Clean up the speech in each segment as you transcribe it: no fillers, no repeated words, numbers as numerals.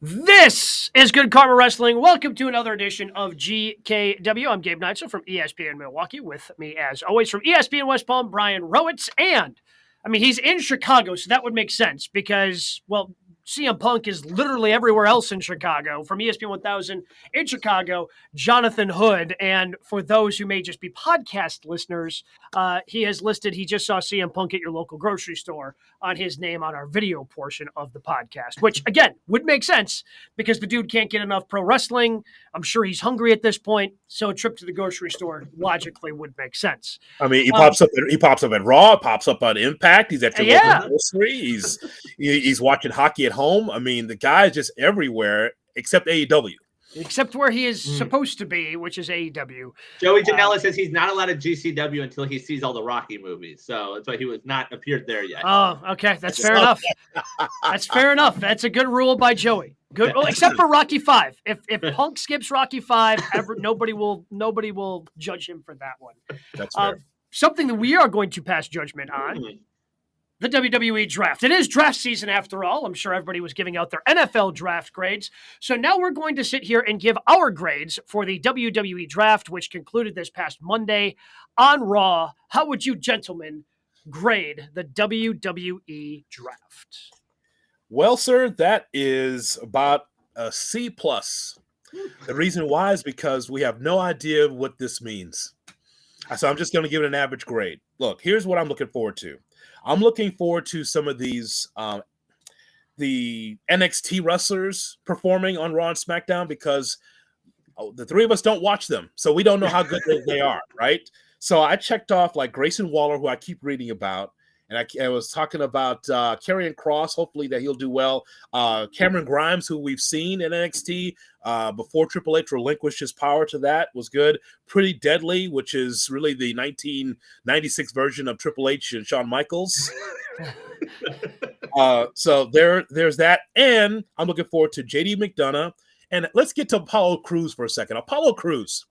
This is Good Karma Wrestling. Welcome to another edition of GKW. I'm Gabe Neitzel from ESPN Milwaukee. With me, as always, from ESPN West Palm, Brian Rowitz. And, he's in Chicago, so that would make sense because, well, CM Punk is literally everywhere else in Chicago. From ESPN 1000 in Chicago, Jonathan Hood. And for those who may just be podcast listeners, he has listed he just saw CM Punk at your local grocery store on his name on our video portion of the podcast, which, again, would make sense because the dude can't get enough pro wrestling. I'm sure he's hungry at this point, so a trip to the grocery store logically would make sense. He pops up. He pops up at Raw. Pops up on Impact. He's at your local grocery. He's watching hockey at home. The guy is just everywhere except AEW. Except where he is supposed to be, which is AEW. Joey Janela says he's not allowed at GCW until he sees all the Rocky movies. So that's why he was not appeared there yet. Oh, okay. That's fair enough. That's fair enough. That's a good rule by Joey. Good. Well, except for Rocky V. If Punk skips Rocky V, nobody will judge him for that one. That's fair. Something that we are going to pass judgment on. The WWE Draft. It is draft season after all. I'm sure everybody was giving out their NFL draft grades. So now we're going to sit here and give our grades for the WWE Draft, which concluded this past Monday on Raw. How would you gentlemen grade the WWE Draft? Well, sir, that is about a C+. The reason why is because we have no idea what this means. So I'm just going to give it an average grade. Look, here's what I'm looking forward to. I'm looking forward to some of these the NXT wrestlers performing on Raw and SmackDown because the three of us don't watch them, so we don't know how good they are, right? So I checked off like Grayson Waller, who I keep reading about, and I was talking about Karrion Kross, hopefully that he'll do well. Cameron Grimes, who we've seen in NXT before Triple H relinquished his power to that, was good. Pretty Deadly, which is really the 1996 version of Triple H and Shawn Michaels. So there's that. And I'm looking forward to JD McDonough. And let's get to Apollo Crews for a second. Apollo Crews.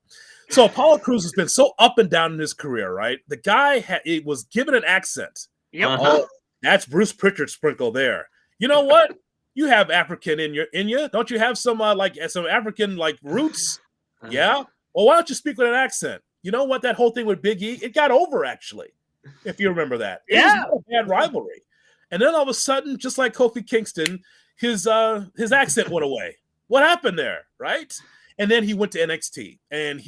So Apollo Crews has been so up and down in his career, right? The guy was given an accent. Yep. Oh, that's Bruce Pritchard sprinkle there. You know what? You have African in you. Don't you have some some African roots? Yeah. Well, why don't you speak with an accent? You know what? That whole thing with Big E, it got over actually. If you remember that, it was not a bad rivalry. And then all of a sudden, just like Kofi Kingston, his accent went away. What happened there, right? And then he went to NXT, and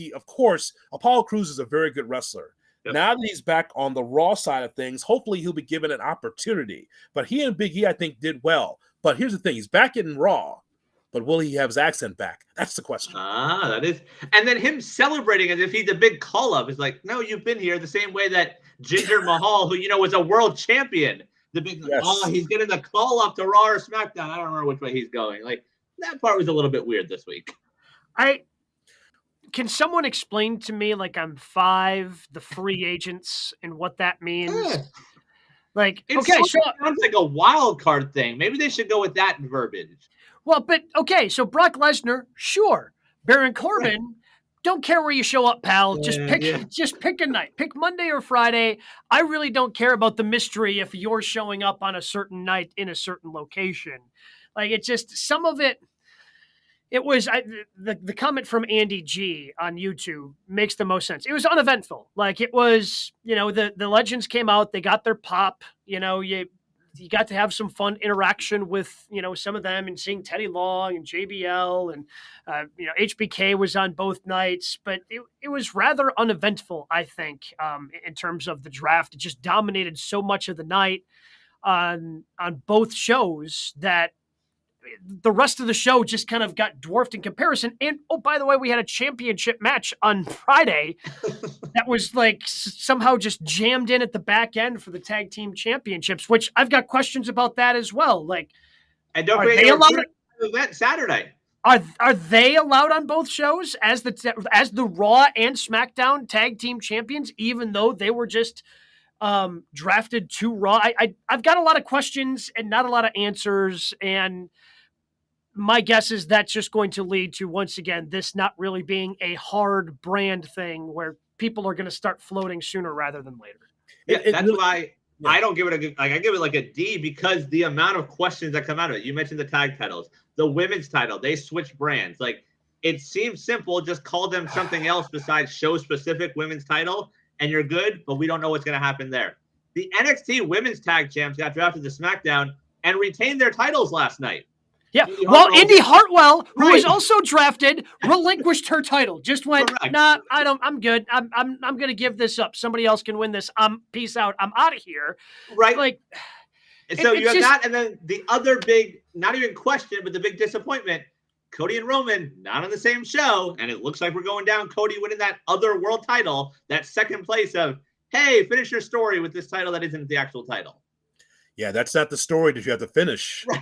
Apollo Crews is a very good wrestler. Yep. Now that he's back on the Raw side of things, hopefully he'll be given an opportunity. But he and Big E, I think, did well. But here's the thing. He's back in Raw, but will he have his accent back? That's the question. That is. And then him celebrating as if he's a big call-up. It's like, no, you've been here the same way that Jinder Mahal, who, was a world champion. The big, he's getting the call-up to Raw or SmackDown. I don't remember which way he's going. That part was a little bit weird this week. Can someone explain to me, I'm 5, the free agents, and what that means? It sounds like a wild card thing. Maybe they should go with that verbiage. Well, but so Brock Lesnar, sure. Baron Corbin, don't care where you show up, pal. Just pick a night. Pick Monday or Friday. I really don't care about the mystery if you're showing up on a certain night in a certain location. It's just some of it. It was the comment from Andy G on YouTube makes the most sense. It was uneventful. It was, the legends came out, they got their pop, you got to have some fun interaction with, some of them and seeing Teddy Long and JBL and, HBK was on both nights, but it was rather uneventful, I think, in terms of the draft. It just dominated so much of the night on both shows that the rest of the show just kind of got dwarfed in comparison. And, oh, by the way, we had a championship match on Friday that was somehow just jammed in at the back end for the tag team championships, which I've got questions about that as well. And don't forget, they allowed event Saturday. Are they allowed on both shows as the Raw and SmackDown tag team champions, even though they were just drafted to Raw? I've got a lot of questions and not a lot of answers, and my guess is that's just going to lead to, once again, this not really being a hard brand thing where people are going to start floating sooner rather than later. Yeah, that's why I don't give it a good, I give it like a D because the amount of questions that come out of it. You mentioned the tag titles, the women's title, they switched brands. Like, it seems simple, just call them something else besides show specific women's title and you're good, but we don't know what's going to happen there. The NXT women's tag champs got drafted to SmackDown and retained their titles last night. Yeah, Indy Hartwell, who was also drafted, relinquished her title. Just went, nah, I'm good. I'm gonna give this up. Somebody else can win this. Peace out. I'm out of here. Right. Like, and so you have that, and then the other big, not even question, but the big disappointment, Cody and Roman not on the same show, and it looks like we're going down Cody winning that other world title, that second place of, hey, finish your story with this title that isn't the actual title. Yeah, that's not the story that you have to finish. Right.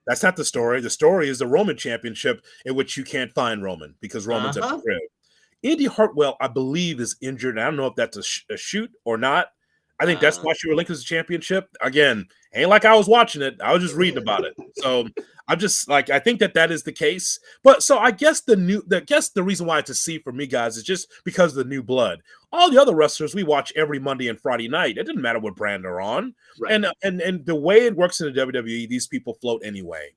That's not the story. The story is the Roman Championship, in which you can't find Roman because Roman's at the crib. Indy Hartwell, I believe, is injured. I don't know if that's a shoot or not. I think that's why she relinquished the championship. Again, ain't like I was watching it. I was just reading about it. So I'm just like, I think that is the case. But so I guess the reason why it's a C for me, guys, is just because of the new blood. All the other wrestlers we watch every Monday and Friday night. It doesn't matter what brand they're on. Right. And the way it works in the WWE, these people float anyway.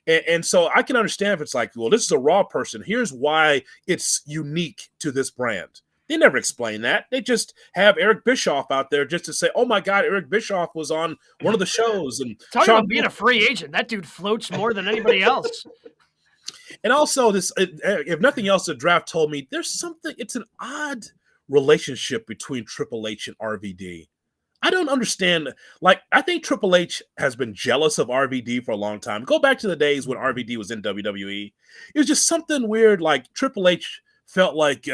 And so I can understand if it's like, well, this is a Raw person. Here's why it's unique to this brand. They never explain that. They just have Eric Bischoff out there just to say, oh, my God, Eric Bischoff was on one of the shows. And talking about being a free agent, that dude floats more than anybody else. And also, if nothing else, the draft told me there's something, it's an odd relationship between Triple H and RVD. I don't understand. Like, I think Triple H has been jealous of RVD for a long time. Go back to the days when RVD was in WWE. It was just something weird. Like, Triple H felt like,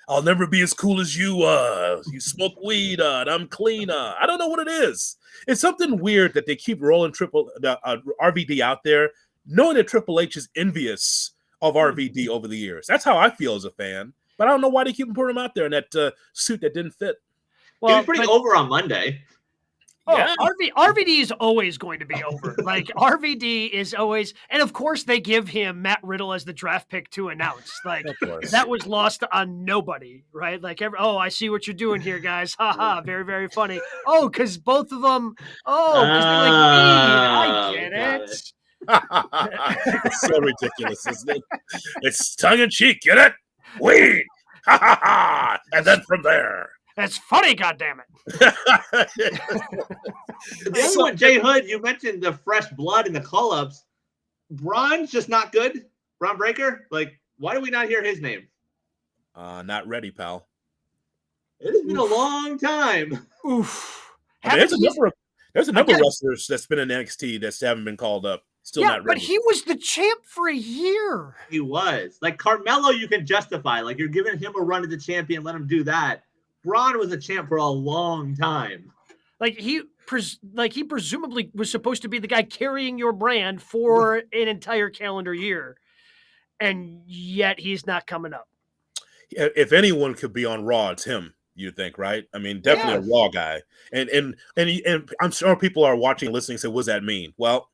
I'll never be as cool as you. You smoke weed, and I'm clean. I don't know what it is. It's something weird that they keep rolling RVD out there, knowing that Triple H is envious of RVD over the years. That's how I feel as a fan. But I don't know why they keep putting him out there in that suit that didn't fit. Well, he was pretty over on Monday. Oh, yeah. RVD is always going to be over. Like, RVD is always, and of course they give him Matt Riddle as the draft pick to announce. Like, that was lost on nobody, right? Like, I see what you're doing here, guys. Ha ha, very, very funny. Oh, because both of them, because they're like, I get it. It's so ridiculous, isn't it? It's tongue in cheek, get it? Weed! Ha ha ha! And then from there. That's funny, goddammit. The other one, Jay Hood, you mentioned the fresh blood and the call-ups. Braun's just not good. Braun Breaker? Like, why do we not hear his name? Not ready, pal. It has been a long time. Oof. I mean, there's a number of wrestlers that's been in NXT that haven't been called up. Still not ready. But he was the champ for a year. He was. Like, Carmelo, you can justify. Like, you're giving him a run to the champion, let him do that. Braun was a champ for a long time. Like, he presumably was supposed to be the guy carrying your brand for an entire calendar year, and yet he's not coming up. If anyone could be on Raw, it's him. You think, right? I mean, definitely a Raw guy. And I'm sure people are watching and listening and say, what does that mean? Well,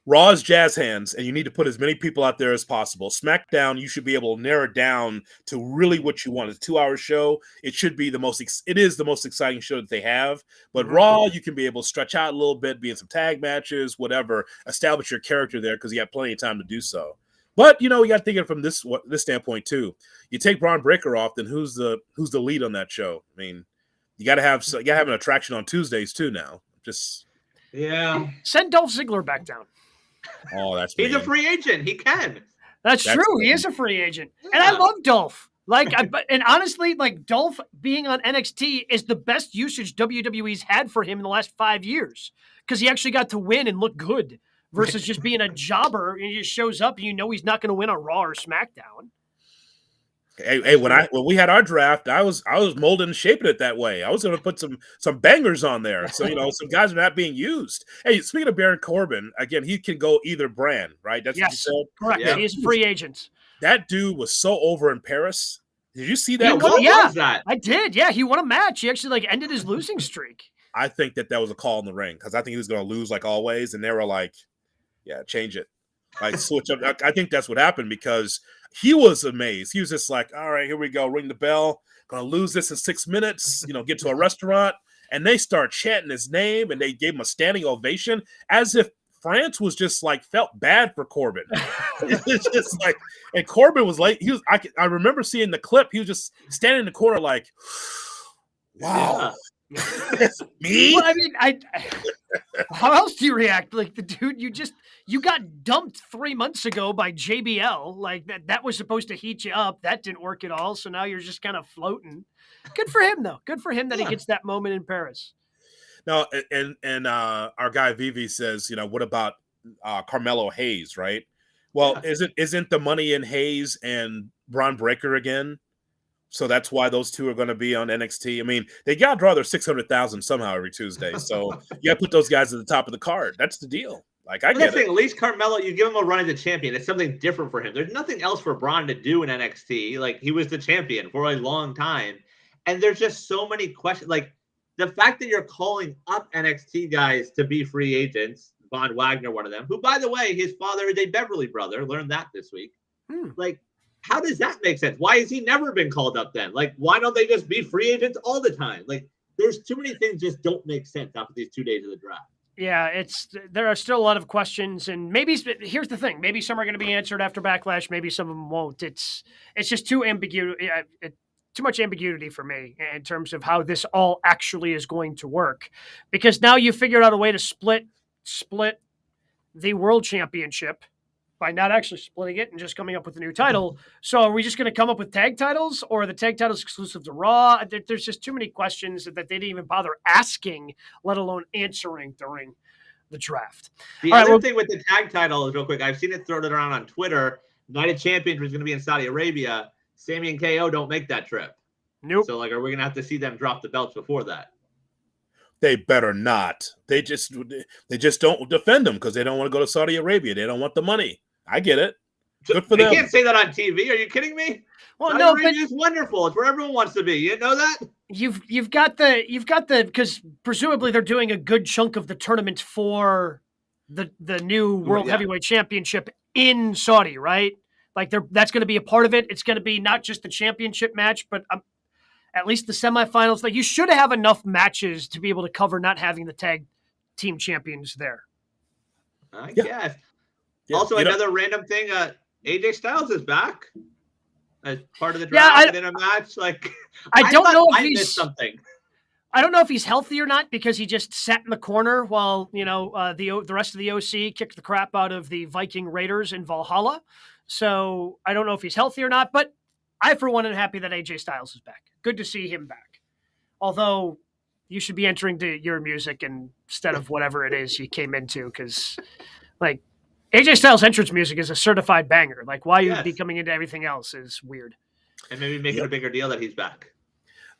Raw is jazz hands, and you need to put as many people out there as possible. SmackDown, you should be able to narrow it down to really what you want. It's a 2-hour show. It should be it is the most exciting show that they have. But Raw, you can be able to stretch out a little bit, be in some tag matches, whatever, establish your character there because you have plenty of time to do so. But, you got to think of it from this standpoint, too. You take Braun Breaker off, then who's the lead on that show? I mean, you got to have an attraction on Tuesdays, too, now. Send Dolph Ziggler back down. Oh, he's a free agent. He can. That's true. Mean. He is a free agent, and I love Dolph. And honestly, Dolph being on NXT is the best usage WWE's had for him in the last 5 years because he actually got to win and look good versus just being a jobber and he just shows up and he's not going to win on Raw or SmackDown. Hey, when we had our draft, I was molding and shaping it that way. I was going to put some bangers on there. So, some guys are not being used. Hey, speaking of Baron Corbin, again, he can go either brand, right? That's what you said? Correct. Yeah. He's a free agent. That dude was so over in Paris. Did you see that? What was that? I did. Yeah, he won a match. He actually ended his losing streak. I think that was a call in the ring because I think he was going to lose like always, and they were like, "Yeah, change it, switch up." I think that's what happened because he was amazed. He was just like, "All right, here we go. Ring the bell. Going to lose this in 6 minutes. Get to a restaurant." and they start chanting his name, and they gave him a standing ovation as if France was just like felt bad for Corbin. It's just like, and Corbin was like, I remember seeing the clip. He was just standing in the corner like, wow. Yeah. It's me. Well, I mean, how else do you react? Like the dude, you got dumped 3 months ago by JBL. Like that was supposed to heat you up. That didn't work at all. So now you're just kind of floating. Good for him though. Good for him that he gets that moment in Paris. No, and our guy Vivi says, what about Carmelo Hayes, right? Well, isn't the money in Hayes and Braun Breaker again? So that's why those two are going to be on NXT. I mean, they got to draw their 600,000 somehow every Tuesday. So you got to put those guys at the top of the card. That's the deal. Like, I get it. At least Carmelo, you give him a run as a champion. It's something different for him. There's nothing else for Braun to do in NXT. Like, he was the champion for a long time. And there's just so many questions. Like, the fact that you're calling up NXT guys to be free agents, Von Wagner, one of them, who, by the way, his father is a Beverly brother. Learned that this week. Like, how does that make sense? Why has he never been called up then? Like, why don't they just be free agents all the time? Like, there's too many things just don't make sense after these 2 days of the draft. Yeah, there are still a lot of questions, and maybe here's the thing: maybe some are going to be answered after Backlash, maybe some of them won't. It's just too too much ambiguity for me in terms of how this all actually is going to work, because now you figured out a way to split the World Championship by not actually splitting it and just coming up with a new title. So are we just going to come up with tag titles, or are the tag titles exclusive to Raw? There's just too many questions that they didn't even bother asking, let alone answering during the draft. The other thing with the tag title is, real quick, I've seen it thrown around on Twitter. Night of Champions was going to be in Saudi Arabia. Sami and KO don't make that trip. Nope. So, like, are we going to have to see them drop the belts before that? They better not. They just don't defend them because they don't want to go to Saudi Arabia. They don't want the money. I get it. Good for them. You can't say that on TV. Are you kidding me? Well, Saudi Arabia is wonderful. It's where everyone wants to be. You didn't know that? You've got the because presumably they're doing a good chunk of the tournament for the new World Heavyweight Championship in Saudi, right? Like that's going to be a part of it. It's going to be not just the championship match, but at least the semifinals. Like, you should have enough matches to be able to cover not having the tag team champions there. I guess. Yeah, also, another random thing, AJ Styles is back as part of the draft in a match. Like, I don't know if missed something. I don't know if he's healthy or not, because he just sat in the corner while the rest of the OC kicked the crap out of the Viking Raiders in Valhalla. So I don't know if he's healthy or not, but I, for one, am happy that AJ Styles is back. Good to see him back. Although you should be entering to your music instead of whatever it is you came into, because, like, AJ Styles' entrance music is a certified banger. Like, why you'd be coming into everything else is weird. And maybe making a bigger deal that he's back.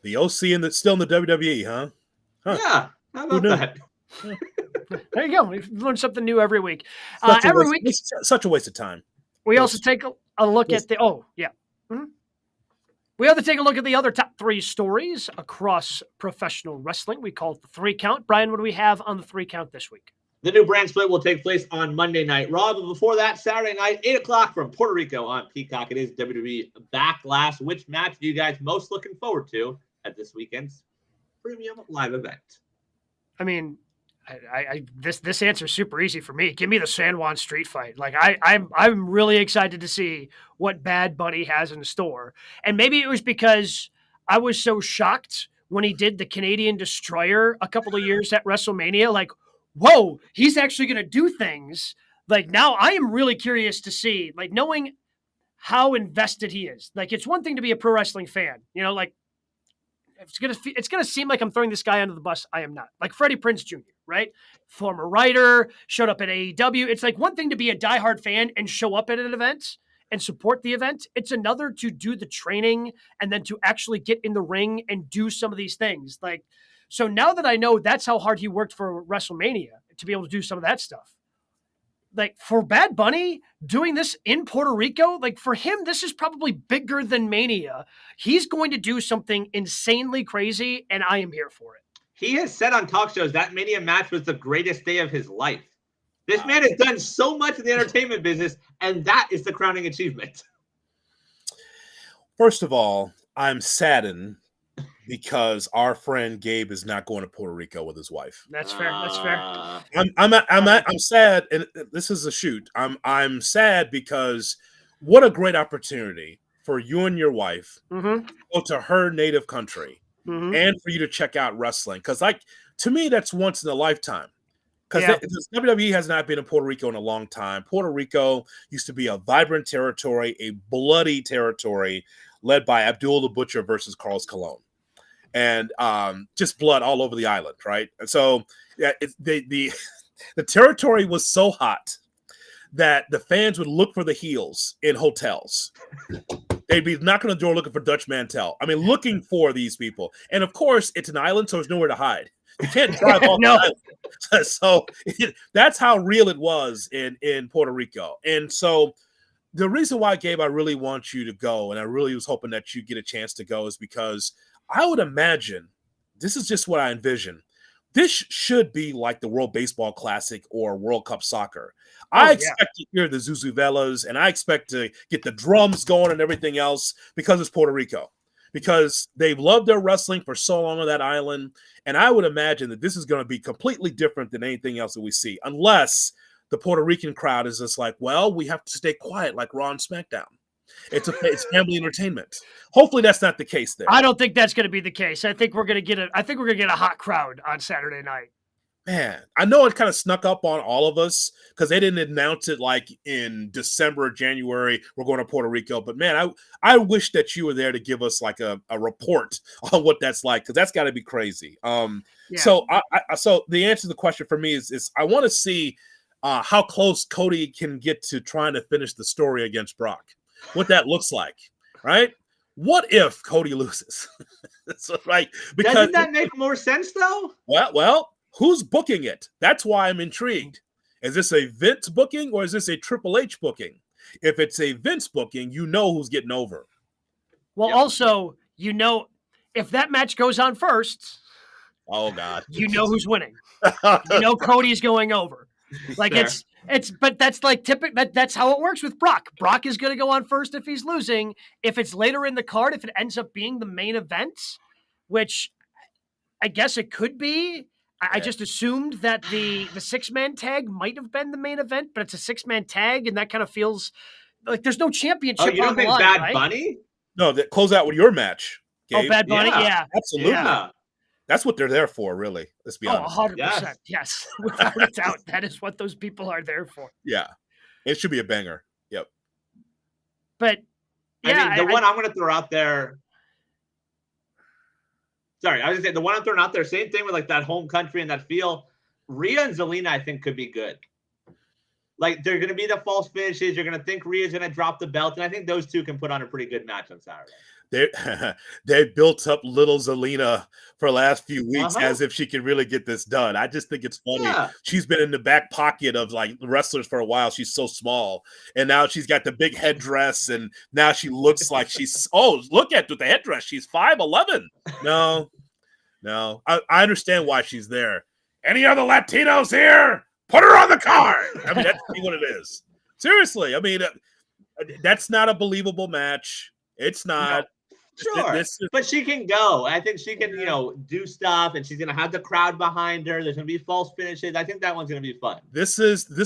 The OC still in the WWE, huh? Yeah. How about that? There you go. We learn something new every week. Such a waste of time. We also take a look at We have to take a look at the other top 3 stories across professional wrestling. We call it the 3 count. Brian, what do we have on the 3 count this week? The new brand split will take place on Monday Night Raw, but before that, Saturday night, 8 o'clock from Puerto Rico on Peacock. It is WWE Backlash. Which match are you guys most looking forward to at this weekend's premium live event? I mean, this answer is super easy for me. Give me the San Juan street fight. Like, I'm really excited to see what Bad Bunny has in store. And maybe it was because I was so shocked when he did the Canadian Destroyer a couple of years at WrestleMania. Like, whoa, he's actually going to do things. Like, now I am really curious to see, like, knowing how invested he is. Like, it's one thing to be a pro wrestling fan, like, it's gonna seem like I'm throwing this guy under the bus. I am not. Like Freddie Prinze Jr., right? Former writer, showed up at AEW. It's like one thing to be a diehard fan and show up at an event and support the event. It's another to do the training and then to actually get in the ring and do some of these things. Like, so now that I know that's how hard he worked for WrestleMania to be able to do some of that stuff. Like, for Bad Bunny doing this in Puerto Rico, like, for him, this is probably bigger than Mania. He's going to do something insanely crazy, and I am here for it. He has said on talk shows that Mania match was the greatest day of his life. This man has done so much in the entertainment business, and that is the crowning achievement. First of all, I'm saddened because our friend Gabe is not going to Puerto Rico with his wife. That's fair. That's fair. I'm sad, and this is a shoot. I'm sad because what a great opportunity for you and your wife to go to her native country and for you to check out wrestling. Because, like, to me, that's once in a lifetime. Because WWE has not been in Puerto Rico in a long time. Puerto Rico used to be a vibrant territory, a bloody territory, led by Abdul the Butcher versus Carlos Colon. And just blood all over the island, right? And so the territory was so hot that the fans would look for the heels in hotels. They'd be knocking on the door looking for Dutch Mantel. I mean, looking for these people. And of course, it's an island, so there's nowhere to hide. You can't drive off the island. So that's how real it was in Puerto Rico. And so the reason why, Gabe, I really want you to go, and I really was hoping that you get a chance to go, is because I would imagine, this is just what I envision, this should be like the World Baseball Classic or World Cup Soccer. I expect to hear the Zuzuvelas, and I expect to get the drums going and everything else because it's Puerto Rico. Because they've loved their wrestling for so long on that island, and I would imagine that this is going to be completely different than anything else that we see, unless the Puerto Rican crowd is just like, well, we have to stay quiet like Raw and SmackDown. It's family entertainment. Hopefully that's not the case there. I don't think that's going to be the case. I think we're going to get a hot crowd on Saturday night. Man, I know it kind of snuck up on all of us because they didn't announce it like in December or January. We're going to Puerto Rico, but man, I wish that you were there to give us like a report on what that's like, because that's got to be crazy. So so the answer to the question for me is I want to see how close Cody can get to trying to finish the story against Brock. What that looks like, right? What if Cody loses? So, right? Because doesn't that make more sense though? Well, who's booking it? That's why I'm intrigued. Is this a Vince booking or is this a Triple H booking? If it's a Vince booking, you know who's getting over. Well, also, you know, if that match goes on first, oh God, you know who's winning. You know Cody's going over. Like but that's like typical. That's how it works with Brock. Brock is going to go on first if he's losing. If it's later in the card, if it ends up being the main event, which I guess it could be. I just assumed that the 6-man tag might have been the main event, but it's a 6-man tag, and that kind of feels like there's no championship. Oh, you don't on the think line, Bad right? Bunny? No, that close out with your match. Gabe. Oh, Bad Bunny, yeah. Absolutely. Yeah. That's what they're there for, really. Let's be honest. 100%. Yes. Without a doubt. That is what those people are there for. Yeah. It should be a banger. Yep. But, yeah. I mean, the one I'm going to throw out there. Sorry, I was going to say the one I'm throwing out there, same thing with like that home country and that feel. Rhea and Zelina, I think, could be good. Like, they're going to be the false finishes. You're going to think Rhea's going to drop the belt. And I think those two can put on a pretty good match on Saturday. They built up little Zelina for the last few weeks as if she can really get this done. I just think it's funny. Yeah. She's been in the back pocket of like wrestlers for a while. She's so small, and now she's got the big headdress, and now she looks like she's look at the headdress. She's 5'11". No, I understand why she's there. Any other Latinos here? Put her on the card. I mean, that's what it is. Seriously, I mean, that's not a believable match. It's not. No. Sure, but she can go. I think she can, do stuff, and she's going to have the crowd behind her. There's going to be false finishes. I think that one's going to be fun. This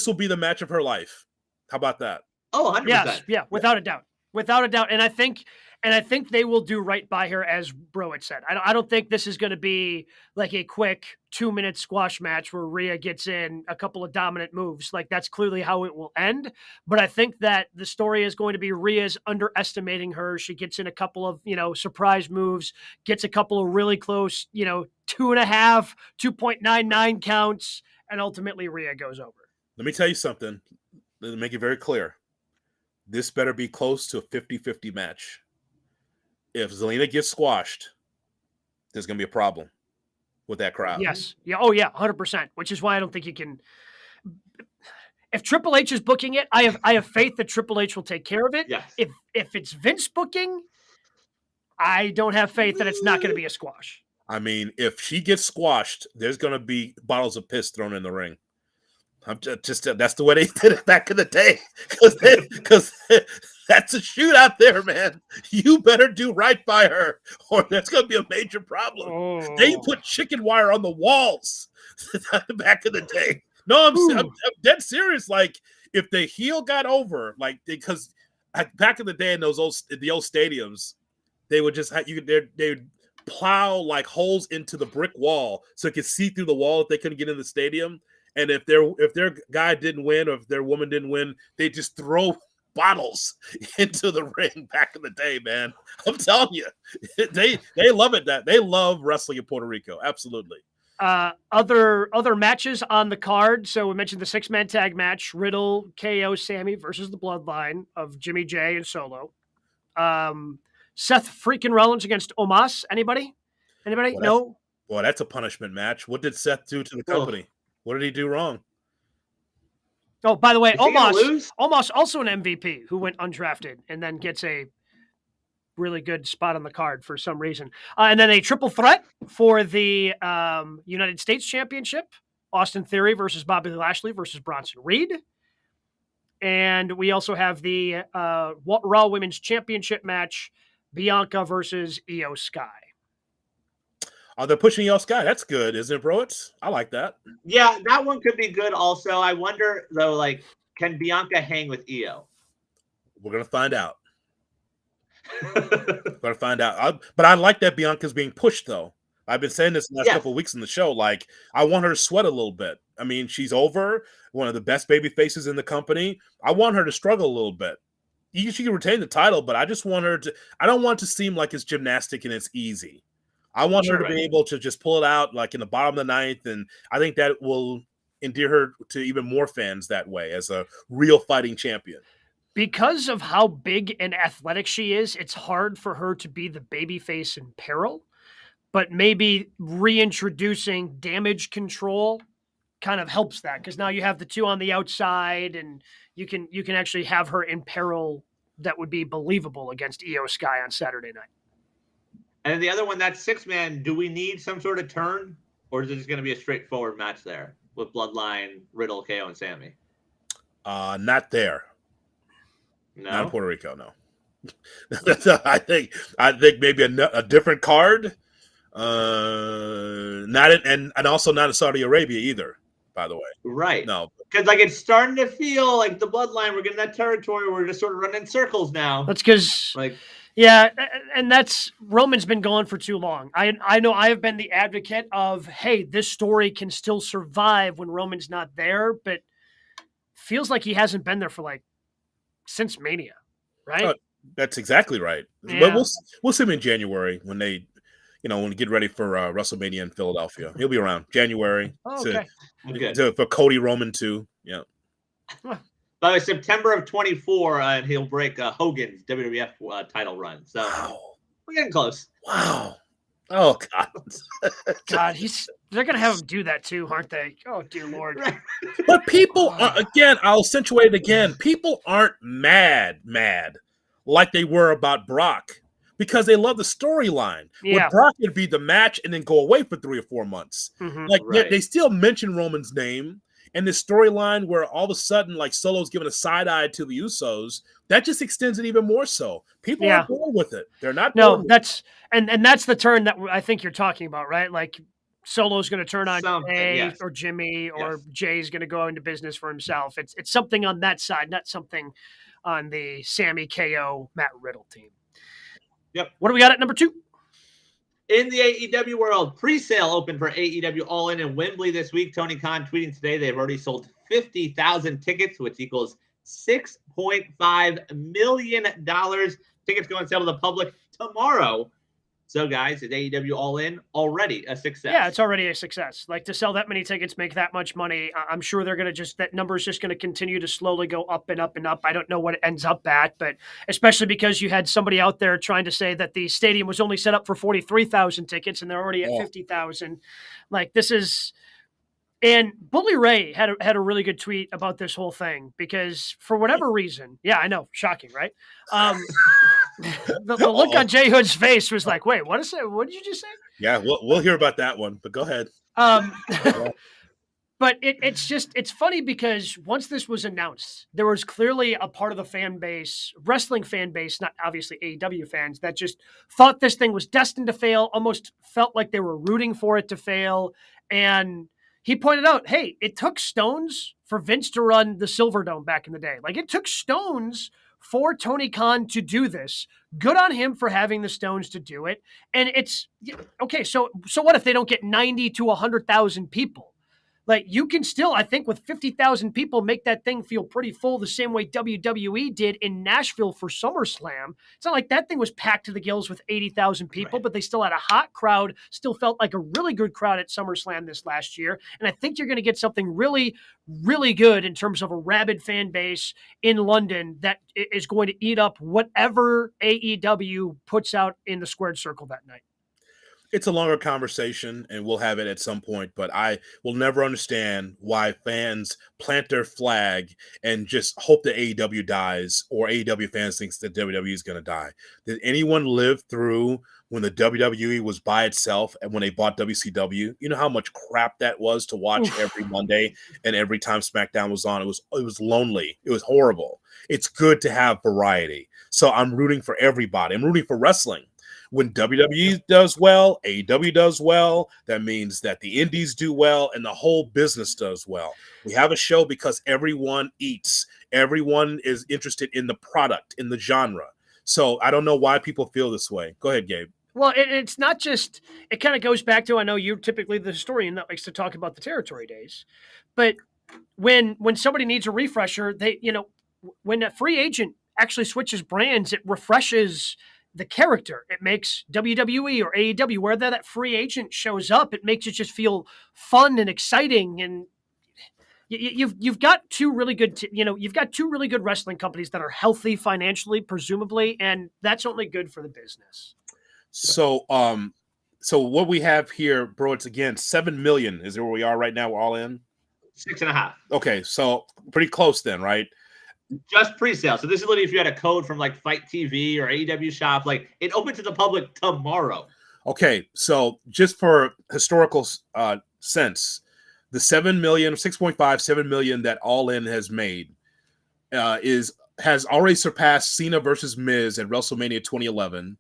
will be the match of her life. How about that? Oh, 100%. Yes, yeah, without a doubt. Without a doubt. And I think they will do right by her, as Browett said. I don't think this is going to be like a quick 2-minute squash match where Rhea gets in a couple of dominant moves. Like, that's clearly how it will end. But I think that the story is going to be Rhea's underestimating her. She gets in a couple of, surprise moves, gets a couple of really close, 2.5, 2.99 counts, and ultimately Rhea goes over. Let me tell you something. Let me make it very clear. This better be close to a 50-50 match. If Zelina gets squashed, there's going to be a problem with that crowd. Yes. Yeah. Oh, yeah. 100%. Which is why I don't think you can. If Triple H is booking it, I have faith that Triple H will take care of it. Yes. If it's Vince booking, I don't have faith that it's not going to be a squash. I mean, if she gets squashed, there's going to be bottles of piss thrown in the ring. I'm just that's the way they did it back in the day. Because that's a shootout there, man. You better do right by her, or there's going to be a major problem. Oh. They put chicken wire on the walls back in the day. No, I'm dead serious. Like, if the heel got over, like, because back in the day in the old stadiums, they would just they would plow like holes into the brick wall so it could see through the wall if they couldn't get in the stadium. And if their guy didn't win or if their woman didn't win, they just throw bottles into the ring back in the day, man. I'm telling you, they love it. That they love wrestling in Puerto Rico. Absolutely. Other matches on the card. So we mentioned the 6-man tag match: Riddle, KO, Sammy versus the Bloodline of Jimmy J and Solo. Seth freaking Rollins against Omos. Anybody? No. Boy, that's a punishment match. What did Seth do to the company? What did he do wrong? Oh, by the way, Omos also an MVP who went undrafted and then gets a really good spot on the card for some reason. And then a triple threat for the United States Championship: Austin Theory versus Bobby Lashley versus Bronson Reed. And we also have the Raw Women's Championship match: Bianca versus Io Sky. Oh, they're pushing Io Sky. That's good, isn't it, bro? I like that. Yeah, that one could be good also. I wonder, though, like, can Bianca hang with Io? We're going to find out. But I like that Bianca's being pushed, though. I've been saying this the last couple of weeks in the show. Like, I want her to sweat a little bit. I mean, she's over, one of the best baby faces in the company. I want her to struggle a little bit. She can retain the title, but I just want her to – I don't want it to seem like it's gymnastic and it's easy. I want her to be able to just pull it out like in the bottom of the ninth, and I think that will endear her to even more fans that way as a real fighting champion. Because of how big and athletic she is, it's hard for her to be the babyface in peril, but maybe reintroducing Damage Control kind of helps that, because now you have the two on the outside, and you can actually have her in peril that would be believable against Io Sky on Saturday night. And the other one, that's 6-man. Do we need some sort of turn, or is it just going to be a straightforward match there with Bloodline, Riddle, KO, and Sammy? Not there. No, not in Puerto Rico. No. I think maybe a different card. Not in, and also not in Saudi Arabia either. By the way, right? No, because like it's starting to feel like the Bloodline. We're getting that territory where we're just sort of running in circles now. That's because like. Yeah, and that's Roman's been gone for too long. I know I have been the advocate of, hey, this story can still survive when Roman's not there, but feels like he hasn't been there for like since Mania, right? That's exactly right. Yeah. But we'll see him in January when they, when we get ready for WrestleMania in Philadelphia. He'll be around January for Cody Roman too. Yeah. Huh. By September of 24, and he'll break Hogan's WWF title run. So we're getting close. Wow. Oh, God. God, they're going to have him do that too, aren't they? Oh, dear Lord. But people, again, I'll accentuate it again. People aren't mad like they were about Brock because they love the storyline. Yeah. With Brock, it'd be the match and then go away for 3 or 4 months. Mm-hmm. Like, they still mention Roman's name. And this storyline where all of a sudden, like, Solo's giving a side eye to the Usos, that just extends it even more so. People aren't bored with it. They're not. No, that's the turn that I think you're talking about, right? Like Solo's going to turn on Jay or Jimmy, or Jay's going to go into business for himself. It's something on that side, not something on the Sammy KO Matt Riddle team. Yep. What do we got at number 2? In the AEW world, pre-sale open for AEW All In Wembley this week. Tony Khan tweeting today they've already sold 50,000 tickets, which equals $6.5 million. Tickets go on sale to the public tomorrow. So, guys, is AEW All In already a success? Yeah, it's already a success. Like, to sell that many tickets, make that much money, I'm sure they're going to that number is just going to continue to slowly go up and up and up. I don't know what it ends up at, but especially because you had somebody out there trying to say that the stadium was only set up for 43,000 tickets and they're already at 50,000. Like, this is... And Bully Ray had a really good tweet about this whole thing because for whatever reason, yeah, I know, shocking, right? The look on Jay Hood's face was like, "Wait, what is it? What did you just say?" Yeah, we'll hear about that one, but go ahead. But it's funny because once this was announced, there was clearly a part of the fan base, wrestling fan base, not obviously AEW fans, that just thought this thing was destined to fail, almost felt like they were rooting for it to fail. And he pointed out, hey, it took stones for Vince to run the Silverdome back in the day. Like, it took stones for Tony Khan to do this. Good on him for having the stones to do it. And it's okay. So what if they don't get 90 to 100,000 people? Like, you can still, I think, with 50,000 people, make that thing feel pretty full the same way WWE did in Nashville for SummerSlam. It's not like that thing was packed to the gills with 80,000 people, but they still had a hot crowd, still felt like a really good crowd at SummerSlam this last year. And I think you're going to get something really, really good in terms of a rabid fan base in London that is going to eat up whatever AEW puts out in the squared circle that night. It's a longer conversation, and we'll have it at some point, but I will never understand why fans plant their flag and just hope that AEW dies, or AEW fans think that WWE is going to die. Did anyone live through when the WWE was by itself and when they bought WCW? You know how much crap that was to watch every Monday and every time SmackDown was on? It was lonely. It was horrible. It's good to have variety. So I'm rooting for everybody. I'm rooting for wrestling. When WWE does well, AEW does well, that means that the indies do well and the whole business does well. We have a show because everyone eats. Everyone is interested in the product, in the genre. So I don't know why people feel this way. Go ahead, Gabe. Well, it's not just, it kind of goes back to, I know you're typically the historian that likes to talk about the territory days, but when somebody needs a refresher, when a free agent actually switches brands, it refreshes the character. It makes WWE or AEW, where that free agent shows up, it makes it just feel fun and exciting. And you've got two really good, you've got two really good wrestling companies that are healthy financially, presumably, and that's only good for the business. So what we have here, bro, it's again 7 million is where we are right now. We're all in 6.5. Okay, so pretty close then, right? Just pre-sale. So this is literally if you had a code from like Fight TV or AEW Shop, like it opened to the public tomorrow. Okay, so just for historical sense, the 6.5, 7 million that All In has made has already surpassed Cena versus Miz at WrestleMania 2011.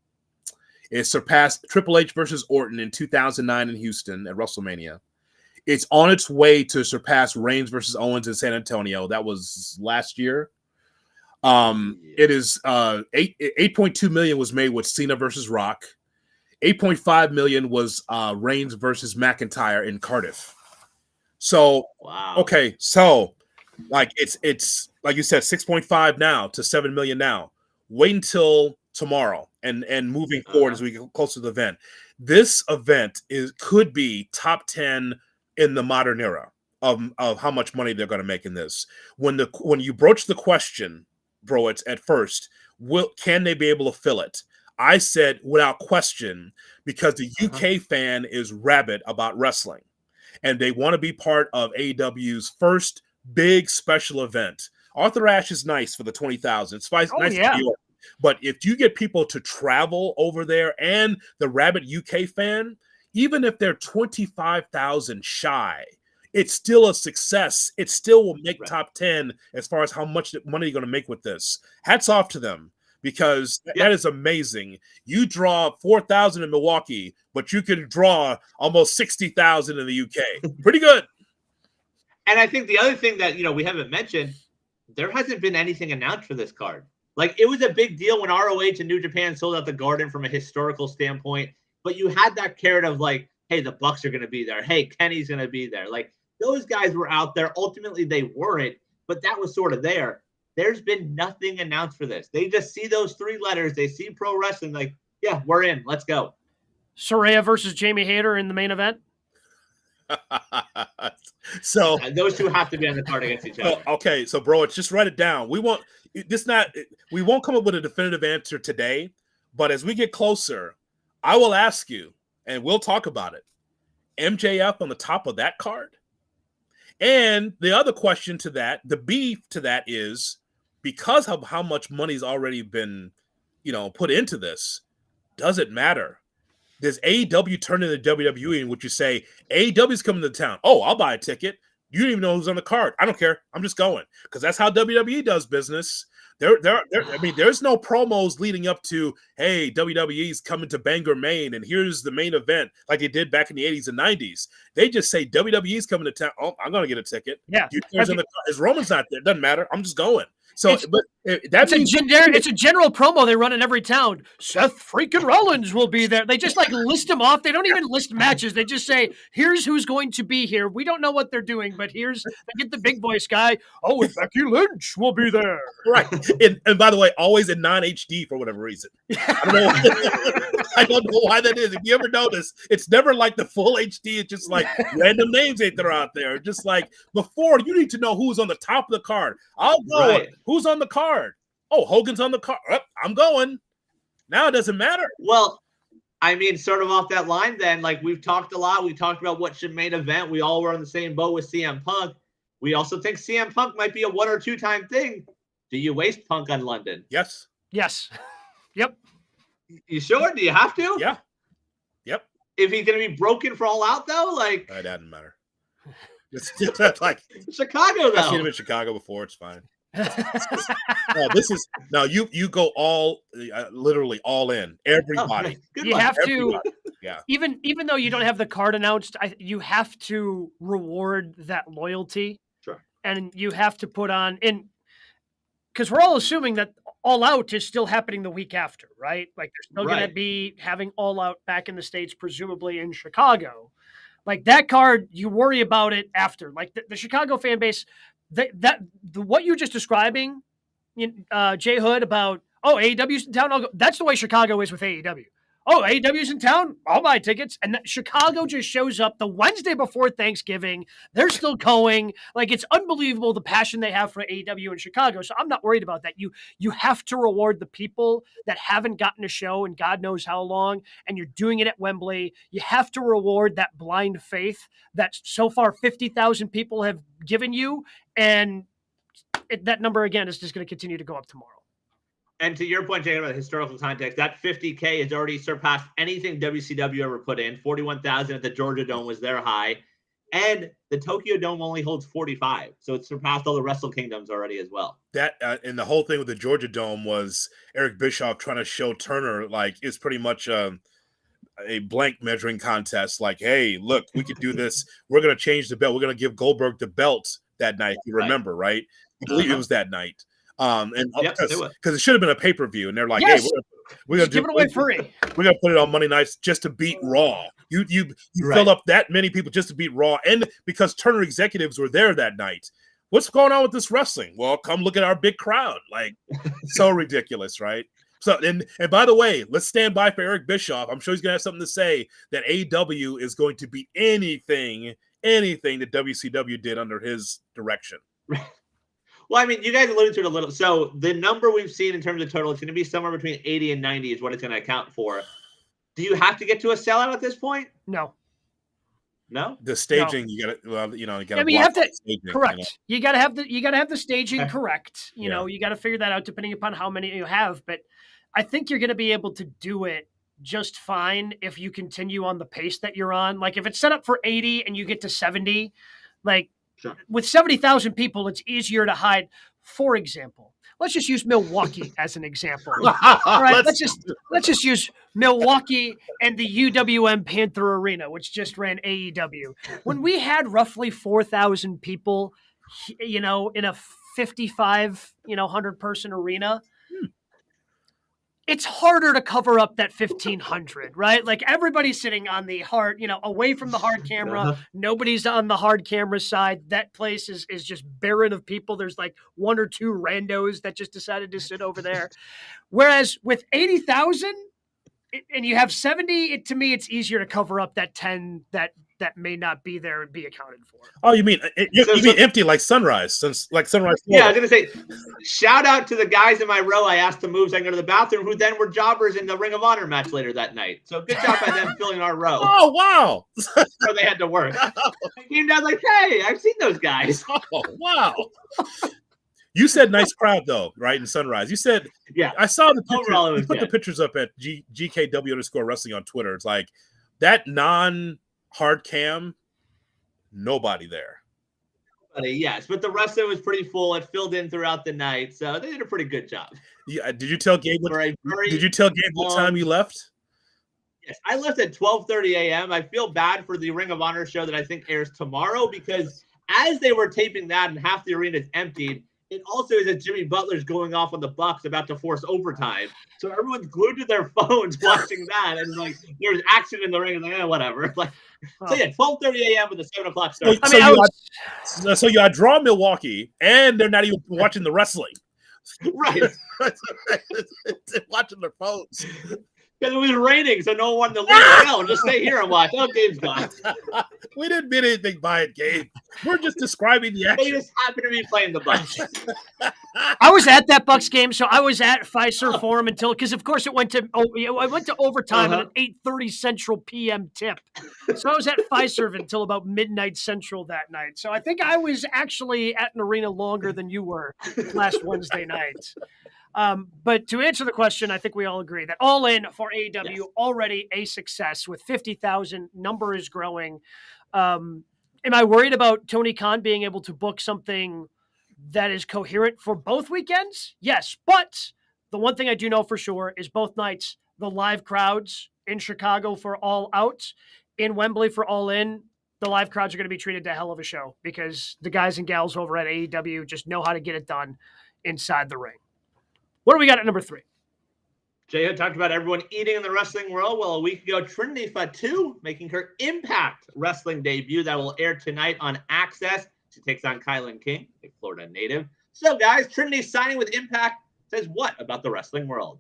It surpassed Triple H versus Orton in 2009 in Houston at WrestleMania. It's on its way to surpass Reigns versus Owens in San Antonio. That was last year. It is 8.2 million was made with Cena versus Rock. 8.5 million was Reigns versus McIntyre in Cardiff. So, wow. Okay, so like it's like you said, 6.5 now to 7 million now. Wait until tomorrow and moving forward as we get closer to the event. This event could be top 10 in the modern era of how much money they're going to make in this. When you broach the question, bro, it's at first, can they be able to fill it? I said without question, because the UK fan is rabid about wrestling and they want to be part of AEW's first big special event. Arthur Ashe is nice for the 20,000. It's nice to New York. But if you get people to travel over there and the rabid UK fan, even if they're 25,000 shy, it's still a success. It still will make top 10 as far as how much money you're going to make with this. Hats off to them, because that is amazing. You draw 4,000 in Milwaukee, but you can draw almost 60,000 in the UK. Pretty good. And I think the other thing that, we haven't mentioned, there hasn't been anything announced for this card. Like, it was a big deal when ROH and New Japan sold out the Garden from a historical standpoint, but you had that carrot of like, hey, the Bucks are going to be there. Hey, Kenny's going to be there. Like, those guys were out there. Ultimately, they weren't, but that was sort of there. There's been nothing announced for this. They just see those three letters. They see pro wrestling like, yeah, we're in. Let's go. Soraya versus Jamie Hayter in the main event. So those two have to be on the card against each other. Okay, so bro, just write it down. We won't come up with a definitive answer today, but as we get closer, I will ask you and we'll talk about it. MJF on the top of that card? And the other question to that, the beef to that is, because of how much money's already been, put into this, does it matter? Does AEW turn into WWE in which you say, AEW's coming to town? Oh, I'll buy a ticket. You don't even know who's on the card. I don't care. I'm just going because that's how WWE does business. I mean, there's no promos leading up to, hey, WWE's coming to Bangor, Maine, and here's the main event like they did back in the 80s and 90s. They just say WWE's coming to town. Oh, I'm going to get a ticket. Yeah. Is Roman's not there? Doesn't matter. I'm just going. So, it's a general promo they run in every town. Seth freaking Rollins will be there. They just like list them off. They don't even list matches. They just say, here's who's going to be here. We don't know what they're doing, but they get the big voice guy. Oh, and Becky Lynch will be there. Right. And by the way, always in non-HD for whatever reason. I don't know why that is. If you ever notice, it's never like the full HD. It's just like random names they throw out there. Just like before, you need to know who's on the top of the card. I'll go. Right. Who's on the card? Oh, Hogan's on the card. Oh, I'm going. Now it doesn't matter. Well, I mean, sort of off that line then, like we've talked a lot. We talked about what should main event. We all were on the same boat with CM Punk. We also think CM Punk might be a 1 or 2 time thing. Do you waste Punk on London? Yes. Yep. You sure? Do you have to? Yeah. Yep. If he's going to be broken for All Out, though, like that doesn't matter. It's like Chicago, though. I've seen him in Chicago before. It's fine. You go all literally all in. Everybody. You have to. Yeah. Even though you don't have the card announced, you have to reward that loyalty. Sure. And you have to put on in. Because we're all assuming that All Out is still happening the week after, right? Like they're still going to be having All Out back in the States, presumably in Chicago. Like that card, you worry about it after. Like the Chicago fan base, what you're just describing, Jay Hood about, AEW's in town. That's the way Chicago is with AEW. Oh, AEW's in town. I'll buy tickets. And Chicago just shows up the Wednesday before Thanksgiving. They're still going. Like, it's unbelievable the passion they have for AEW in Chicago. So I'm not worried about that. You have to reward the people that haven't gotten a show in God knows how long, and you're doing it at Wembley. You have to reward that blind faith that so far 50,000 people have given you. And that number, again, is just going to continue to go up tomorrow. And to your point, Jay, about the historical context, that 50K has already surpassed anything WCW ever put in. 41,000 at the Georgia Dome was their high. And the Tokyo Dome only holds 45. So it surpassed all the Wrestle Kingdoms already as well. That and the whole thing with the Georgia Dome was Eric Bischoff trying to show Turner, like, it's pretty much a blank measuring contest. Like, hey, look, we could do this. We're going to change the belt. We're going to give Goldberg the belt that night. You remember, right? I believe it was that night. Because it should have been a pay-per-view, and they're like, yes. "Hey, we're gonna give it away free. We're gonna put it on Monday nights just to beat Raw." You filled up that many people just to beat Raw, and because Turner executives were there that night. What's going on with this wrestling? Well, come look at our big crowd. Like, so ridiculous, right? So, and by the way, let's stand by for Eric Bischoff. I'm sure he's gonna have something to say that AEW is going to be anything that WCW did under his direction. Well, I mean, you guys alluded to it a little. So the number we've seen in terms of total, it's going to be somewhere between 80 and 90 is what it's going to account for. Do you have to get to a sellout at this point? No. The staging, you got to, you got to. I mean, you have to correct. You got to have the staging correct. You know, you got to figure that out depending upon how many you have. But I think you're going to be able to do it just fine if you continue on the pace that you're on. Like if it's set up for 80 and you get to 70, like. Sure. With 70,000 people, it's easier to hide. For example, let's just use Milwaukee as an example. All right, let's just use Milwaukee and the UWM Panther Arena, which just ran AEW. When we had roughly 4,000 people, in a 55, 100-person arena, it's harder to cover up that 1,500, right? Like everybody's sitting on the hard, away from the hard camera. Nobody's on the hard camera side. That place is just barren of people. There's like 1 or 2 randos that just decided to sit over there. Whereas with 80,000 and you have 70, to me, it's easier to cover up that 10 that may not be there and be accounted for. Oh, you mean empty like Sunrise? Sunrise. Yeah, I was going to say, shout out to the guys in my row. I asked to move so I can go to the bathroom, who then were jobbers in the Ring of Honor match later that night. So good job by them filling our row. Oh, wow. So they had to work. I came down like, hey, I've seen those guys. Oh, wow. You said nice crowd though, right? In Sunrise, you said, yeah. I saw the picture. Overall, you put the pictures up at GKW_wrestling on Twitter. It's like that non-hard cam, nobody there. everybody, yes, but the rest of it was pretty full. It filled in throughout the night, so they did a pretty good job. Yeah, did you tell Gabe what time you left? Yes, I left at 12:30 a.m. I feel bad for the Ring of Honor show that I think airs tomorrow because as they were taping that and half the arena is emptied, it also is that Jimmy Butler's going off on the Bucks about to force overtime. So everyone's glued to their phones watching that, and like there's action in the ring, and like, whatever. Like, so yeah, 12:30 a.m. with a 7:00 start. So you draw Milwaukee, and they're not even watching the wrestling. Right. Watching their phones. Because it was raining, so no one wanted to leave. No, just stay here and watch. Oh, Gabe's gone. We didn't mean anything by it, Gabe. We're just describing the action. They just happened to be playing the Bucks. I was at that Bucks game, so I was at Fiserv Forum until because of course it went to overtime at an 8:30 Central PM tip. So I was at Fiserv until about midnight Central that night. So I think I was actually at an arena longer than you were last Wednesday night. But to answer the question, I think we all agree that All In for AEW already a success with 50,000. Number is growing. Am I worried about Tony Khan being able to book something that is coherent for both weekends? Yes. But the one thing I do know for sure is both nights, the live crowds in Chicago for All Out, in Wembley for All In, the live crowds are going to be treated to a hell of a show because the guys and gals over at AEW just know how to get it done inside the ring. What do we got at number 3? Jay had talked about everyone eating in the wrestling world. Well, a week ago, Trinity Fatu making her Impact Wrestling debut that will air tonight on Access. She takes on Kylan King, a Florida native. So, guys, Trinity signing with Impact says what about the wrestling world?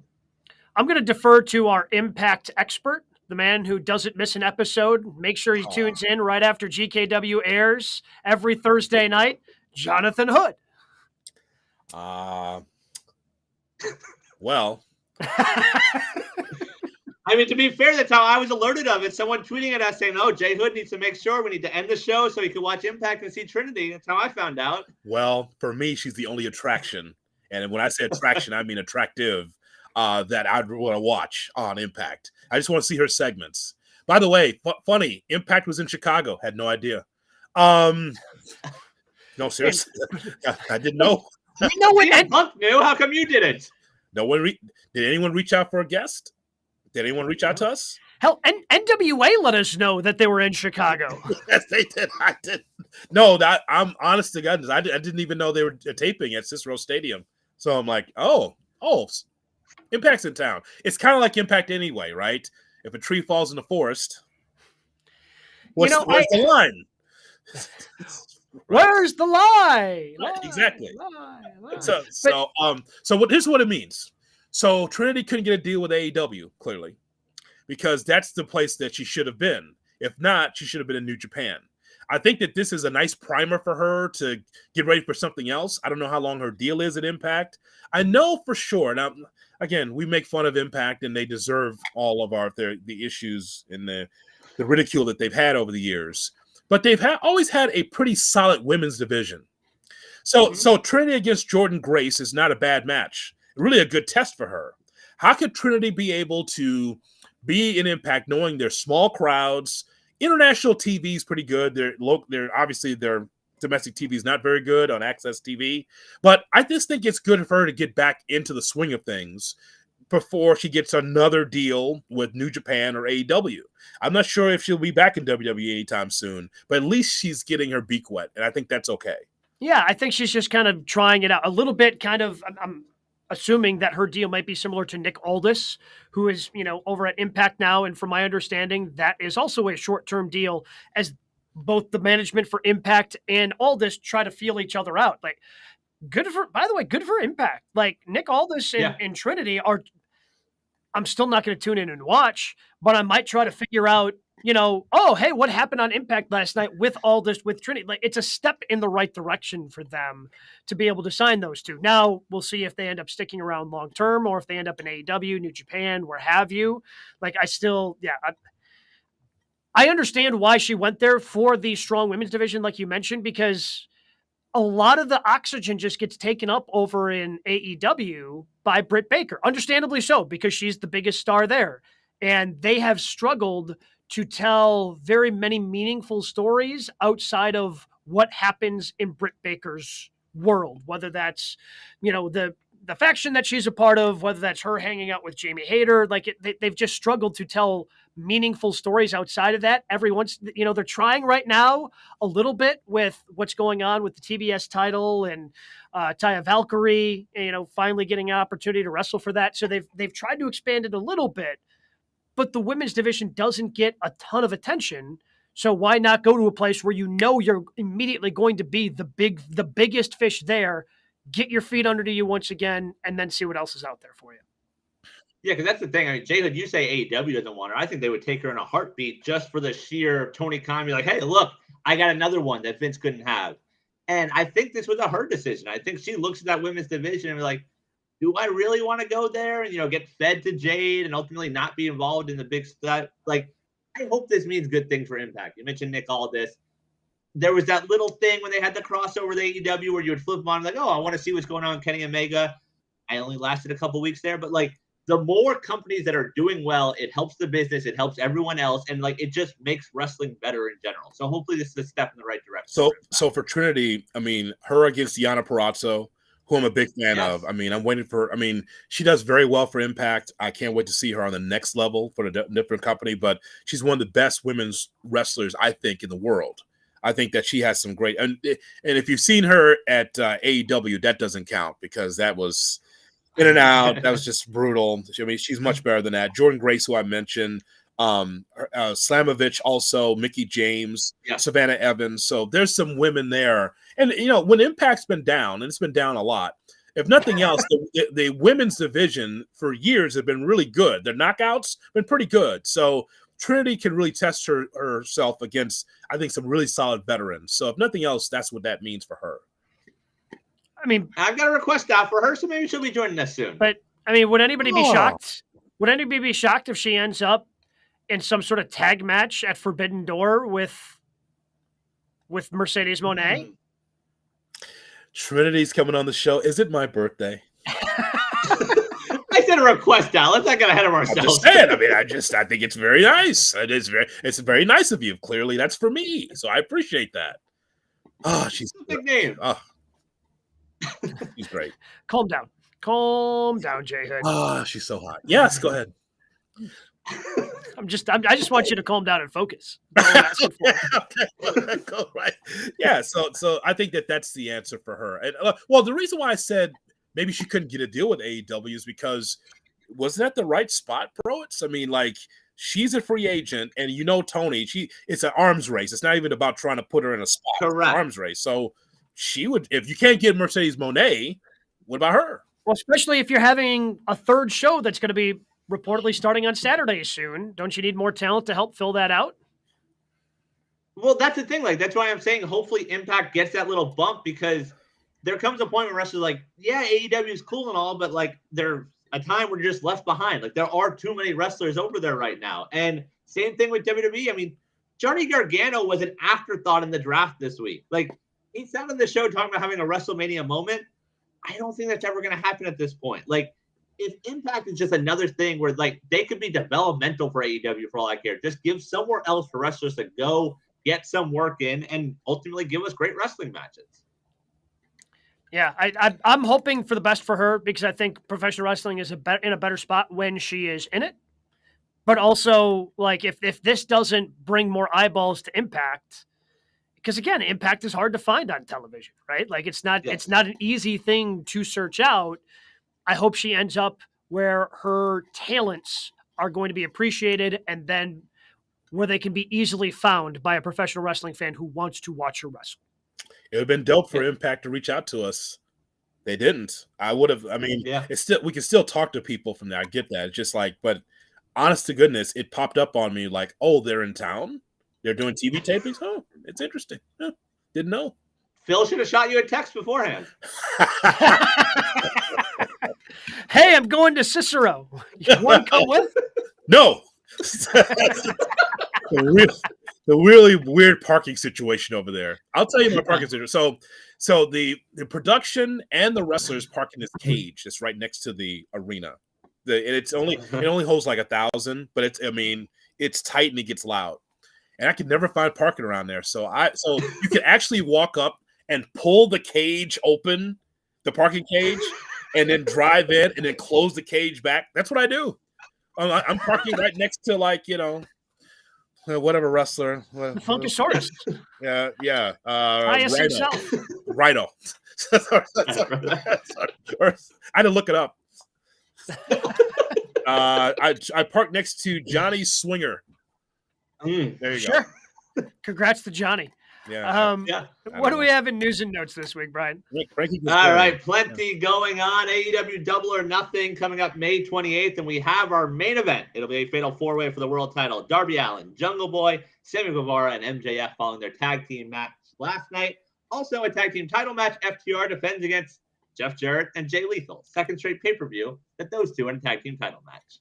I'm going to defer to our Impact expert, the man who doesn't miss an episode. Make sure he tunes in right after GKW airs every Thursday night. Jonathan Hood. Well, I mean, to be fair, that's how I was alerted of it. Someone tweeting at us saying, "Oh, Jay Hood needs to make sure we need to end the show so he can watch Impact and see Trinity." That's how I found out. Well, for me, she's the only attraction, and when I say attraction, I mean attractive. That I'd want to watch on Impact. I just want to see her segments. By the way, funny, Impact was in Chicago. Had no idea. No, seriously, I didn't know. You know what? Punk knew. How come you didn't? No one. Did anyone reach out for a guest? Did anyone reach out to us? Hell, NWA let us know that they were in Chicago. Yes, they did. I did. No, I'm honest to goodness. I didn't even know they were taping at Cicero Stadium. So I'm like, oh, Impact's in town. It's kind of like Impact anyway, right? If a tree falls in the forest, where's the line? Where's the lie? Exactly. Lie. Here's what it means. So Trinity couldn't get a deal with AEW, clearly, because that's the place that she should have been. If not, she should have been in New Japan. I think that this is a nice primer for her to get ready for something else. I don't know how long her deal is at Impact. I know for sure. Now, again, we make fun of Impact, and they deserve all of the issues and the ridicule that they've had over the years. But they've always had a pretty solid women's division. So Trinity against Jordan Grace is not a bad match. Really a good test for her. How could Trinity be able to be in Impact knowing they're small crowds? International TV is pretty good. They're obviously their domestic TV is not very good on Access TV. But I just think it's good for her to get back into the swing of things before she gets another deal with New Japan or AEW. I'm not sure if she'll be back in WWE anytime soon, but at least she's getting her beak wet, and I think that's okay. Yeah, I think she's just kind of trying it out a little bit. I'm assuming that her deal might be similar to Nick Aldis, who is, over at Impact now. And from my understanding, that is also a short-term deal as both the management for Impact and Aldis try to feel each other out. Like, good for Impact. Like Nick Aldis and Trinity I'm still not going to tune in and watch, but I might try to figure out, hey, what happened on Impact last night with Aldis, with Trinity? Like, it's a step in the right direction for them to be able to sign those two. Now we'll see if they end up sticking around long term or if they end up in AEW, New Japan, where have you. Like, I understand why she went there for the strong women's division, like you mentioned, because a lot of the oxygen just gets taken up over in AEW by Britt Baker. Understandably so, because she's the biggest star there. And they have struggled to tell very many meaningful stories outside of what happens in Britt Baker's world, whether that's, the faction that she's a part of, whether that's her hanging out with Jamie Hayter. They've just struggled to tell meaningful stories outside of that. Every once, they're trying right now a little bit with what's going on with the TBS title and Taya Valkyrie, finally getting an opportunity to wrestle for that. So they've tried to expand it a little bit, but the women's division doesn't get a ton of attention. So why not go to a place where you're immediately going to be the biggest fish there, get your feet under you once again, and then see what else is out there for you. Yeah, because that's the thing. I mean, Jalen, you say AEW doesn't want her. I think they would take her in a heartbeat just for the sheer Tony Khan be like, hey, look, I got another one that Vince couldn't have. And I think this was a her decision. I think she looks at that women's division and be like, do I really want to go there and, get fed to Jade and ultimately not be involved in the big stuff? Like, I hope this means good things for Impact. You mentioned Nick Aldis. There was that little thing when they had the crossover, the AEW, where you would flip on like, oh, I want to see what's going on with Kenny Omega. I only lasted a couple weeks there, but the more companies that are doing well, it helps the business, it helps everyone else, and it just makes wrestling better in general. So hopefully this is a step in the right direction. So for Trinity, I mean, her against Deonna Purrazzo, who I'm a big fan of. I mean, I'm waiting for. I mean, she does very well for Impact. I can't wait to see her on the next level for a different company. But she's one of the best women's wrestlers, I think, in the world. I think that she has some great. And if you've seen her at AEW, that doesn't count because that was in and out. That was just brutal. I mean, she's much better than that. Jordan Grace, who I mentioned, Slamovich, also Mickey James, Savannah Evans. So there's some women there. And, when Impact's been down, and it's been down a lot, if nothing else, the women's division for years have been really good. Their knockouts been pretty good. So Trinity can really test herself against, I think, some really solid veterans. So if nothing else, that's what that means for her. I mean, I've got a request out for her, so maybe she'll be joining us soon. But, I mean, would anybody be shocked? Would anybody be shocked if she ends up in some sort of tag match at Forbidden Door with Mercedes Moné? Trinity's coming on the show. Is it my birthday? I said a request out. Let's not get ahead of ourselves. I'm just saying. I mean, I think it's very nice. It's very nice of you. Clearly, that's for me. So I appreciate that. Oh, she's a big name. Oh, she's great. Calm down, Jay Hood. Oh, she's so hot. Yes, go ahead. I just want you to calm down and focus. Go right. Yeah. So I think that's the answer for her. And well, the reason why I said maybe she couldn't get a deal with AEW is because wasn't that the right spot, Proets? I mean, she's a free agent, and Tony, it's an arms race. It's not even about trying to put her in a spot. Correct. It's an arms race. So she would, if you can't get Mercedes Moné, what about her? Well, especially if you're having a third show that's going to be reportedly starting on Saturday soon. Don't you need more talent to help fill that out? Well, that's the thing. That's why I'm saying hopefully Impact gets that little bump, because there comes a point where wrestlers AEW is cool and all, but they're a time where you're just left behind. There are too many wrestlers over there right now. And same thing with WWE. I mean, Johnny Gargano was an afterthought in the draft this week. He's not on the show talking about having a WrestleMania moment. I don't think that's ever going to happen at this point. If Impact is just another thing where they could be developmental for AEW for all I care, just give somewhere else for wrestlers to go get some work in and ultimately give us great wrestling matches. Yeah, I'm hoping for the best for her, because I think professional wrestling is in a better spot when she is in it. But also, if this doesn't bring more eyeballs to Impact, because again, Impact is hard to find on television, right? It's not an easy thing to search out. I hope she ends up where her talents are going to be appreciated, and then where they can be easily found by a professional wrestling fan who wants to watch her wrestle. It would have been dope for Impact to reach out to us. They didn't. I would have. I mean, we can still talk to people from there. I get that. It's just but honest to goodness, it popped up on me oh, they're in town. They're doing TV tapings. Oh, it's interesting. Yeah, didn't know. Phil should have shot you a text beforehand. Hey, I'm going to Cicero. You want to come with? No. The really weird parking situation over there. I'll tell you my parking situation. So the production and the wrestlers park in this cage that's right next to the arena. It only holds 1,000, but it's tight and it gets loud. and I could never find parking around there. So you can actually walk up and pull the cage open, the parking cage, and then drive in and then close the cage back. That's what I do. I'm parking right next to whatever wrestler. The Funkasaurus. Yeah. Highest himself. Rhino. I had to look it up. I parked next to Johnny Swinger. There you go. Congrats to Johnny. Yeah. What do we have in news and notes this week, Brian? All right, plenty going on. AEW Double or Nothing coming up May 28th, and we have our main event. It'll be a fatal four-way for the world title. Darby Allin, Jungle Boy, Sammy Guevara, and MJF following their tag team match last night. Also a tag team title match. FTR defends against Jeff Jarrett and Jay Lethal. Second straight pay-per-view that those two in a tag team title match.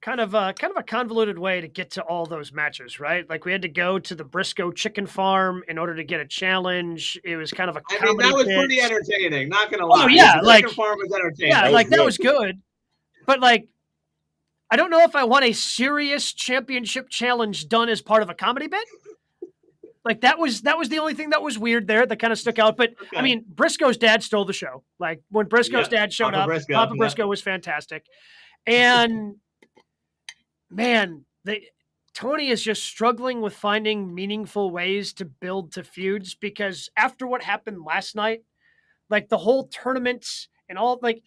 Kind of a convoluted way to get to all those matches, right? Like we had to go to the Briscoe chicken farm in order to get a challenge. It was kind of a comedy that was bit. pretty entertaining. Not gonna lie. Oh yeah, the like chicken farm was entertaining. Yeah, that was good. But I don't know if I want a serious championship challenge done as part of a comedy bit. That was the only thing that was weird there that kind of stuck out. But okay. I mean, Briscoe's dad stole the show. Like when Briscoe's dad showed up, Papa Briscoe was fantastic, and. Man, Tony is just struggling with finding meaningful ways to build to feuds because after what happened last night, the whole tournament and all, it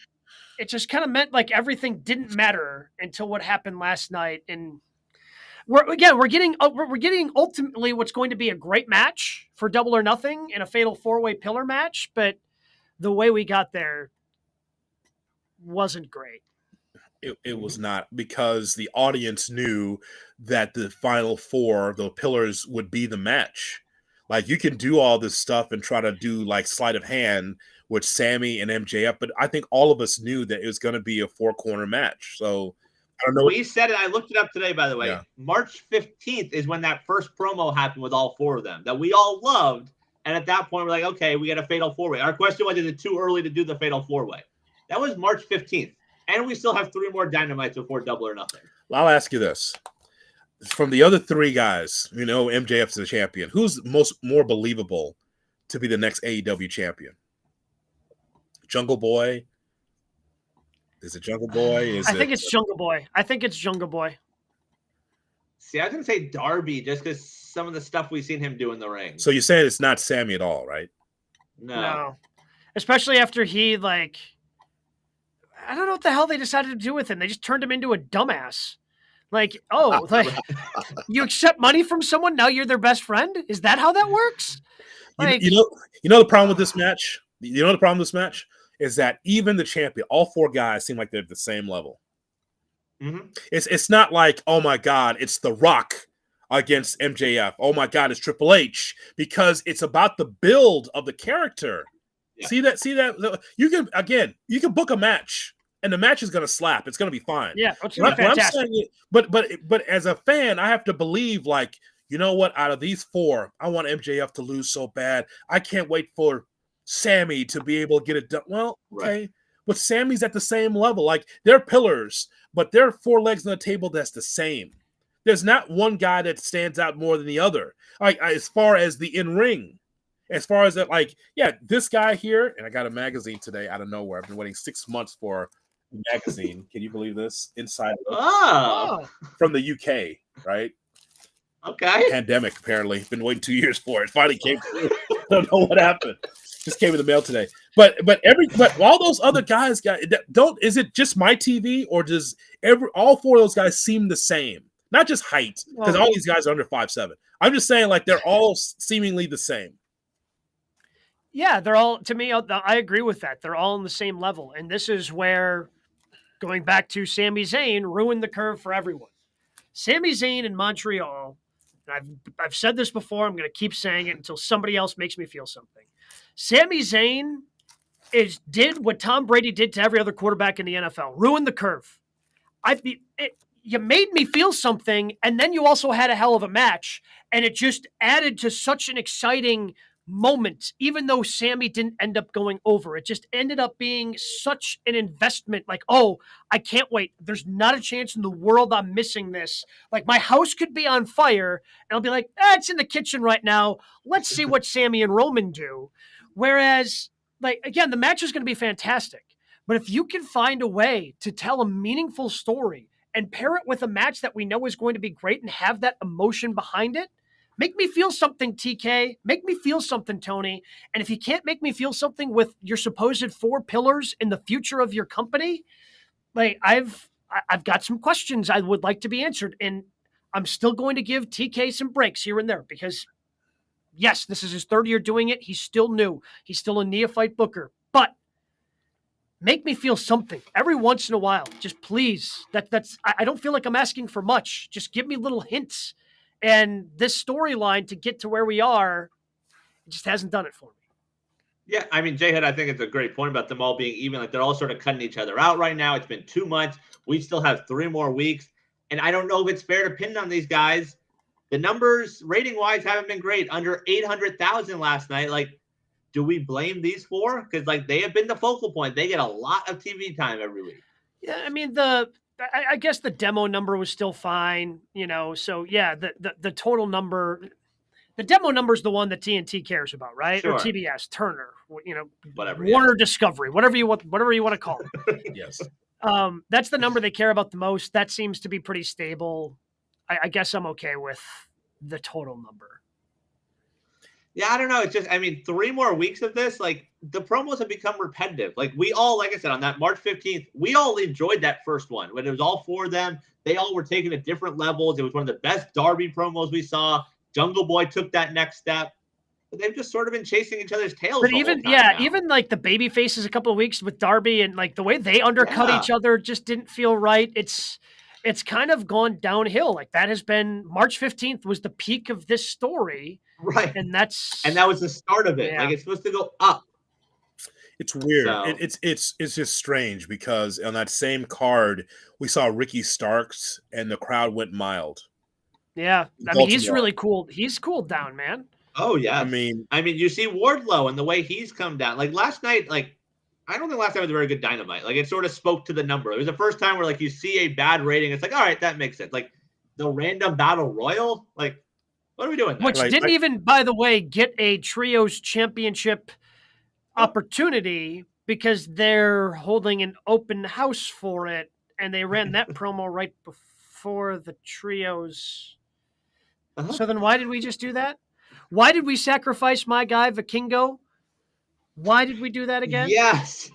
just kind of meant everything didn't matter until what happened last night. And we're getting ultimately what's going to be a great match for Double or Nothing in a fatal four-way pillar match, but the way we got there wasn't great. It was not, because the audience knew that the final four, the pillars, would be the match. You can do all this stuff and try to do sleight of hand with Sammy and MJF, but I think all of us knew that it was going to be a four-corner match. So I don't know. We said it. I looked it up today, by the way. Yeah. March 15th is when that first promo happened with all four of them that we all loved. And at that point, we're like, okay, we got a fatal four-way. Our question was, is it too early to do the fatal four-way? That was March 15th. And we still have 3 more Dynamites before Double or Nothing. I'll ask you this. From the other 3 guys, MJF's the champion. Who's more believable to be the next AEW champion? Jungle Boy? Is it Jungle Boy? I think it's Jungle Boy. See, I was going to say Darby just because some of the stuff we've seen him do in the ring. So you're saying it's not Sammy at all, right? No. Especially after he, I don't know what the hell they decided to do with him. They just turned him into a dumbass. You accept money from someone, now you're their best friend? Is that how that works? You know the problem with this match? You know the problem with this match? Is that even the champion, all 4 guys seem like they're at the same level. Mm-hmm. It's not like, oh my God, it's The Rock against MJF. Oh my God, it's Triple H. Because it's about the build of the character. Yeah. See that? You can book a match. And the match is going to slap. It's going to be fine. Yeah, it's going to be fantastic. I'm saying, but as a fan, I have to believe, you know what? Out of these 4, I want MJF to lose so bad. I can't wait for Sammy to be able to get it done. Well, okay. Right. But Sammy's at the same level. They're pillars, but they're 4 legs on the table that's the same. There's not one guy that stands out more than the other. As far as the in-ring. As far as that, this guy here, and I got a magazine today out of nowhere. I've been waiting 6 months for magazine. Can you believe this? Inside from the UK, right? Okay. Pandemic, apparently. Been waiting 2 years for it. Finally came through. Don't know what happened. Just came in the mail today. But all those other guys is it just my TV, or does all 4 of those guys seem the same? Not just height, because all these guys are under 5'7". I'm just saying they're all seemingly the same. Yeah, they're all, to me, I agree with that. They're all on the same level. And this is where, going back to Sami Zayn, ruined the curve for everyone. Sami Zayn in Montreal, and I've said this before, I'm going to keep saying it until somebody else makes me feel something. Sami Zayn did what Tom Brady did to every other quarterback in the NFL, ruined the curve. You made me feel something, and then you also had a hell of a match, and it just added to such an exciting moment, even though Sammy didn't end up going over. It just ended up being such an investment. Like, oh, I can't wait. There's not a chance in the world I'm missing this. Like, my house could be on fire, and I'll be like, it's in the kitchen right now. Let's see what Sammy and Roman do. Whereas, like, again, the match is going to be fantastic. But if you can find a way to tell a meaningful story and pair it with a match that we know is going to be great and have that emotion behind it, make me feel something, TK. Make me feel something, Tony. And if you can't make me feel something with your supposed 4 pillars in the future of your company, like I've got some questions I would like to be answered. And I'm still going to give TK some breaks here and there because, yes, this is his 3rd year doing it. He's still new. He's still a neophyte booker. But make me feel something every once in a while. Just please. I don't feel like I'm asking for much. Just give me little hints. And this storyline to get to where we are, it just hasn't done it for me. Yeah, I mean, J-Head, I think it's a great point about them all being even. Like, they're all sort of cutting each other out right now. It's been 2 months. We still have 3 more weeks. And I don't know if it's fair to pin on these guys. The numbers, rating-wise, haven't been great. Under 800,000 last night. Like, do we blame these 4? Because, like, they have been the focal point. They get a lot of TV time every week. Yeah, I mean, I guess the demo number was still fine, so yeah, the total number, the demo number is the one that TNT cares about, right? Sure. Or TBS, Turner, Whatever, Warner Discovery, whatever you want to call it. Yes. That's the number they care about the most. That seems to be pretty stable. I guess I'm okay with the total number. Yeah, I don't know. It's just, I mean, 3 more weeks of this, like, the promos have become repetitive. Like, we all, like I said, on that March 15th, we all enjoyed that first one. When it was all 4 of them, they all were taken at different levels. It was one of the best Darby promos we saw. Jungle Boy took that next step. But they've just sort of been chasing each other's tails. But even like the baby faces a couple of weeks with Darby and like the way they undercut each other just didn't feel right. It's kind of gone downhill. Like that has been March 15th was the peak of this story. Right. And that was the start of it. Yeah. Like it's supposed to go up. It's weird. So. It's just strange because on that same card we saw Ricky Starks and the crowd went mild. Yeah. I mean, he's really cool. He's cooled down, man. Oh yeah. I mean, you see Wardlow and the way he's come down. Like last night, like I don't think last night was a very good Dynamite. Like it sort of spoke to the number. It was the first time where like you see a bad rating. It's like, all right, that makes sense. Like the random battle royal, like what are we doing? Which didn't even, by the way, get a trios championship opportunity because they're holding an open house for it, and they ran that promo right before the trios. So then why did we just do that? Why did we sacrifice my guy, Vikingo? Why did we do that again? Yes.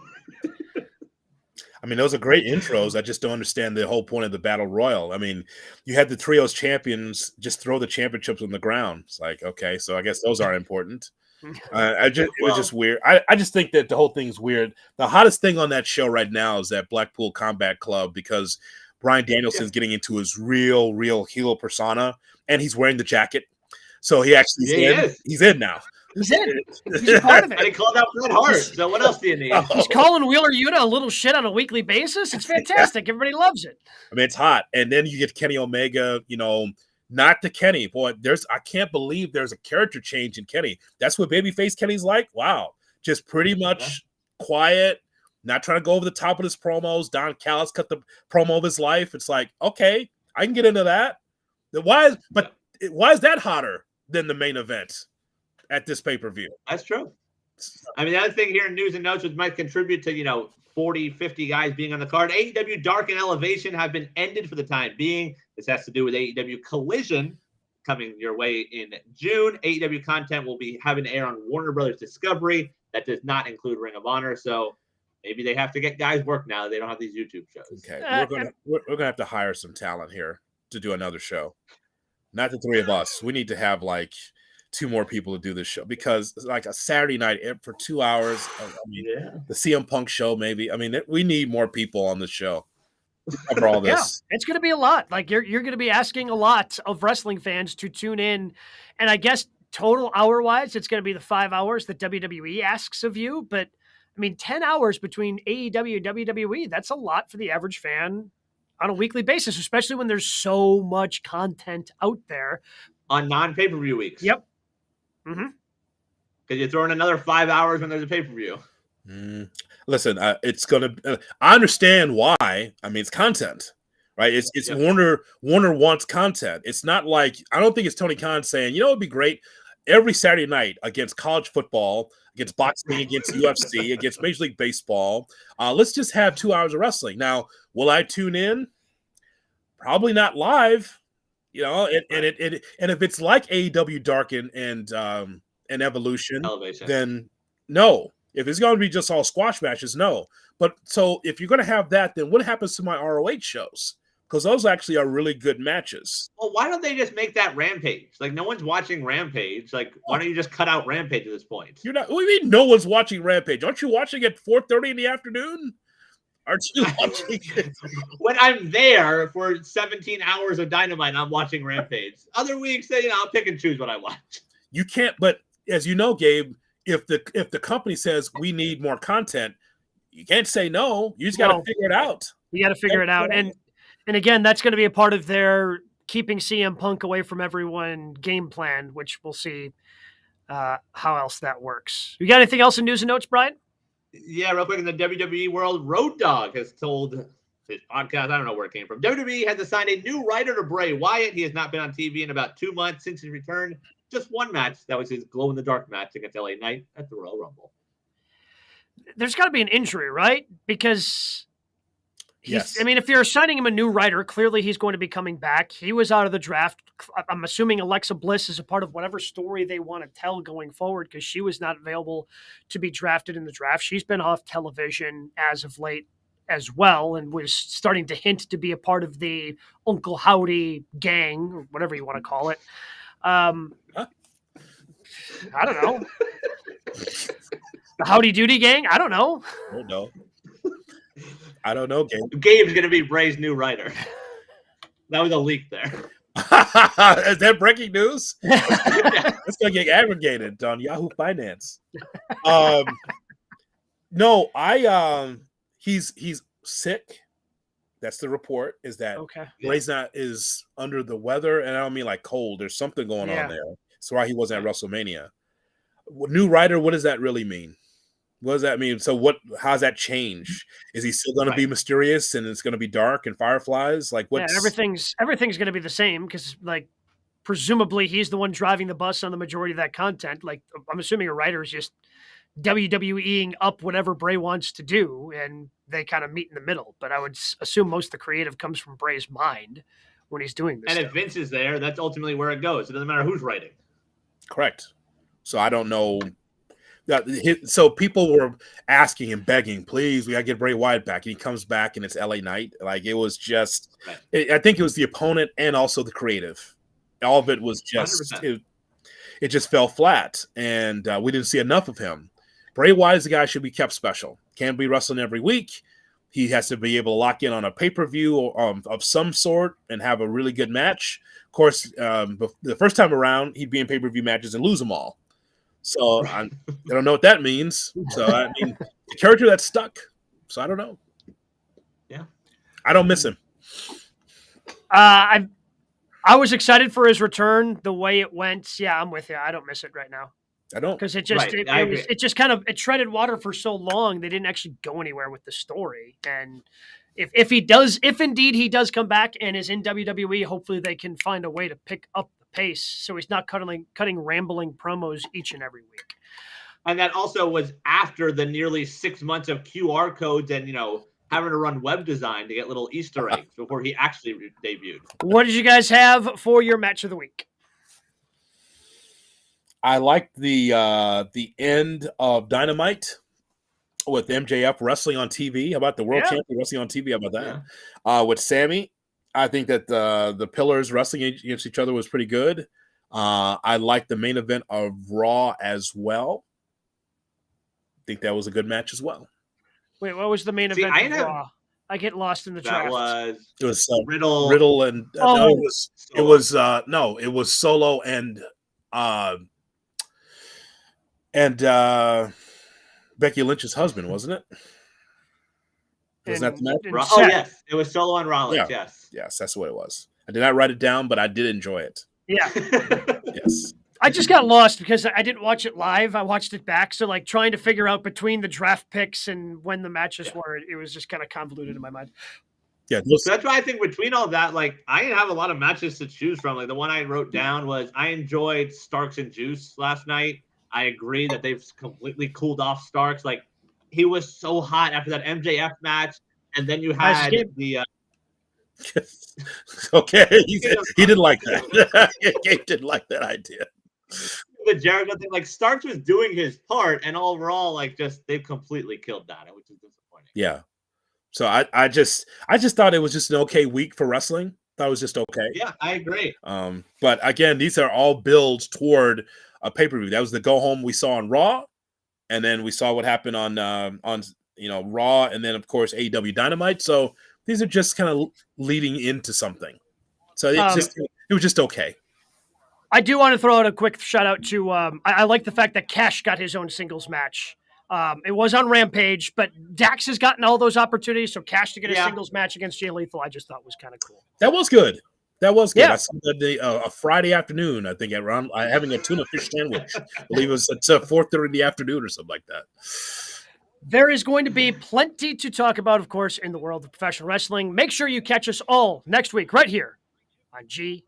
I mean, those are great intros. I just don't understand the whole point of the Battle Royal. I mean, you had the trios champions just throw the championships on the ground. It's like, okay, so I guess those aren't important. It was just weird. I just think that the whole thing's weird. The hottest thing on that show right now is that Blackpool Combat Club because Bryan Danielson's getting into his real heel persona, and he's wearing the jacket. So he actually he's in now. He's in. He's part of it. And he called out Bret Hart. So what else do you need? He's calling Wheeler Yuta a little shit on a weekly basis. It's fantastic. Everybody loves it. I mean, it's hot. And then you get Kenny Omega, not the Kenny. Boy, I can't believe there's a character change in Kenny. That's what babyface Kenny's like? Wow. Just pretty much quiet, not trying to go over the top of his promos. Don Callis cut the promo of his life. It's like, okay, I can get into that. Why is that hotter than the main event at this pay-per-view? That's true. I mean, the other thing here in news and notes which might contribute to, 40, 50 guys being on the card. AEW Dark and Elevation have been ended for the time being. This has to do with AEW Collision coming your way in June. AEW content will be having to air on Warner Brothers Discovery. That does not include Ring of Honor. So maybe they have to get guys work now. They don't have these YouTube shows. Okay, we're gonna have to hire some talent here to do another show. Not the 3 of us. We need to have like 2 more people to do this show because like a Saturday night for 2 hours. The CM Punk show, maybe. I mean, we need more people on the show to cover all this. Yeah, it's going to be a lot. Like you're going to be asking a lot of wrestling fans to tune in, and I guess total hour wise, it's going to be the 5 hours that WWE asks of you. But I mean, 10 hours between AEW and WWE, that's a lot for the average fan on a weekly basis, especially when there's so much content out there on non-pay-per-view weeks. Yep. Mm-hmm. Because you throw in another 5 hours when there's a pay-per-view. Listen, it's gonna. I understand why. I mean, it's content, right? It's Warner. Warner wants content. It's not like, I don't think it's Tony Khan saying, it'd be great every Saturday night against college football, against boxing, against UFC, against Major League Baseball. Let's just have 2 hours of wrestling. Now, will I tune in? Probably not live. And if it's like AEW Dark and Evolution, Elevation, then no. If it's going to be just all squash matches, no. But so if you're going to have that, then what happens to my ROH shows? Because those actually are really good matches. Well, why don't they just make that Rampage? Like, no one's watching Rampage. Like, why don't you just cut out Rampage at this point? You're not. What do you mean no one's watching Rampage? Aren't you watching at 4:30 in the afternoon? Aren't you watching it? When I'm there for 17 hours of Dynamite, I'm watching Rampage. Other weeks, I'll pick and choose what I watch. You can't. But as you know, Gabe, if the company says we need more content, you can't say no. You just got to figure it out. You got to figure it out. And again, that's going to be a part of their keeping CM Punk away from everyone game plan, which we'll see how else that works. You got anything else in news and notes, Brian? Yeah, real quick, in the WWE world, Road Dogg has told his podcast, I don't know where it came from, WWE has assigned a new writer to Bray Wyatt. He has not been on TV in about 2 months since his return. Just one match. That was his glow-in-the-dark match against LA Knight at the Royal Rumble. There's got to be an injury, right? Because yes. I mean, if you're assigning him a new writer, clearly he's going to be coming back. He was out of the draft. I'm assuming Alexa Bliss is a part of whatever story they want to tell going forward, because she was not available to be drafted in the draft. She's been off television as of late as well, and was starting to hint to be a part of the Uncle Howdy gang, or whatever you want to call it. I don't know. The Howdy Doody gang? I don't know. I don't know, Gabe. Gabe's going to be Bray's new writer. That was a leak there. Is that breaking news? It's going to get aggregated on Yahoo Finance. No, he's sick. That's the report, is that Bray's is under the weather, and I don't mean like cold. There's something going on there. That's why he wasn't at WrestleMania. New writer, what does that really mean? What does that mean? So how's that change? Is he still going to be mysterious and it's going to be dark and fireflies? Like what's... everything's going to be the same, because like presumably he's the one driving the bus on the majority of that content. Like I'm assuming a writer is just WWEing up whatever Bray wants to do, and they kind of meet in the middle. But I would assume most of the creative comes from Bray's mind when he's doing this. And if Vince is there, that's ultimately where it goes. It doesn't matter who's writing. Correct. So I don't know. So people were asking and begging, please, we got to get Bray Wyatt back. And he comes back and it's LA Knight. Like it was just, I think it was the opponent and also the creative. All of it was just, it just fell flat. And we didn't see enough of him. Bray Wyatt is the guy who should be kept special. Can't be wrestling every week. He has to be able to lock in on a pay-per-view of some sort and have a really good match. Of course, the first time around, he'd be in pay-per-view matches and lose them all. So I don't know what that means. So I mean, the character that's stuck. So I don't know. Yeah, I don't miss him. I was excited for his return. The way it went, yeah, I'm with you. I don't miss it right now. I don't, because it just kind of treaded water for so long. They didn't actually go anywhere with the story. And if indeed he does come back and is in WWE, hopefully they can find a way to pick up pace so he's not cutting rambling promos each and every week. And that also was after the nearly 6 months of QR codes and having to run web design to get little Easter eggs before he actually debuted. What did you guys have for your match of the week? I liked the end of Dynamite with MJF wrestling on TV. How about the world champion wrestling on TV? How about that? Yeah. With Sammy, I think that the Pillars wrestling against each other was pretty good. I liked the main event of Raw as well. I think that was a good match as well. Wait, what was the main event of Raw? I get lost in the draft. It was Riddle and it was Solo and Becky Lynch's husband, wasn't it? Wasn't that the match? Oh, yes. It was Solo and Rollins, yes. Yes, that's what it was. I did not write it down, but I did enjoy it. Yeah. Yes. I just got lost because I didn't watch it live. I watched it back. So like trying to figure out between the draft picks and when the matches were, it was just kind of convoluted in my mind. Yeah, so that's why I think between all that, like I didn't have a lot of matches to choose from. Like the one I wrote down was I enjoyed Starks and Juice last night. I agree that they've completely cooled off Starks. Like he was so hot after that MJF match, and then you had the. Okay, he didn't like that. Gabe didn't like that idea. The Jericho thing, like Starks was doing his part, and overall, like just they've completely killed that, which is disappointing. Yeah. So I just thought it was just an okay week for wrestling. Thought it was just okay. Yeah, I agree. But again, these are all builds toward a pay-per-view. That was the go home we saw on Raw, and then we saw what happened on Raw, and then of course AEW Dynamite. So these are just kind of leading into something. So it was just okay. I do want to throw out a quick shout out to I like the fact that Cash got his own singles match. It was on Rampage, but Dax has gotten all those opportunities. So Cash to get a singles match against Jay Lethal, I just thought was kind of cool. That was good. Yeah. I saw that a Friday afternoon, I think, around having a tuna fish sandwich. I believe it was at 4:30 in the afternoon or something like that. There is going to be plenty to talk about, of course, in the world of professional wrestling. Make sure you catch us all next week right here on GK.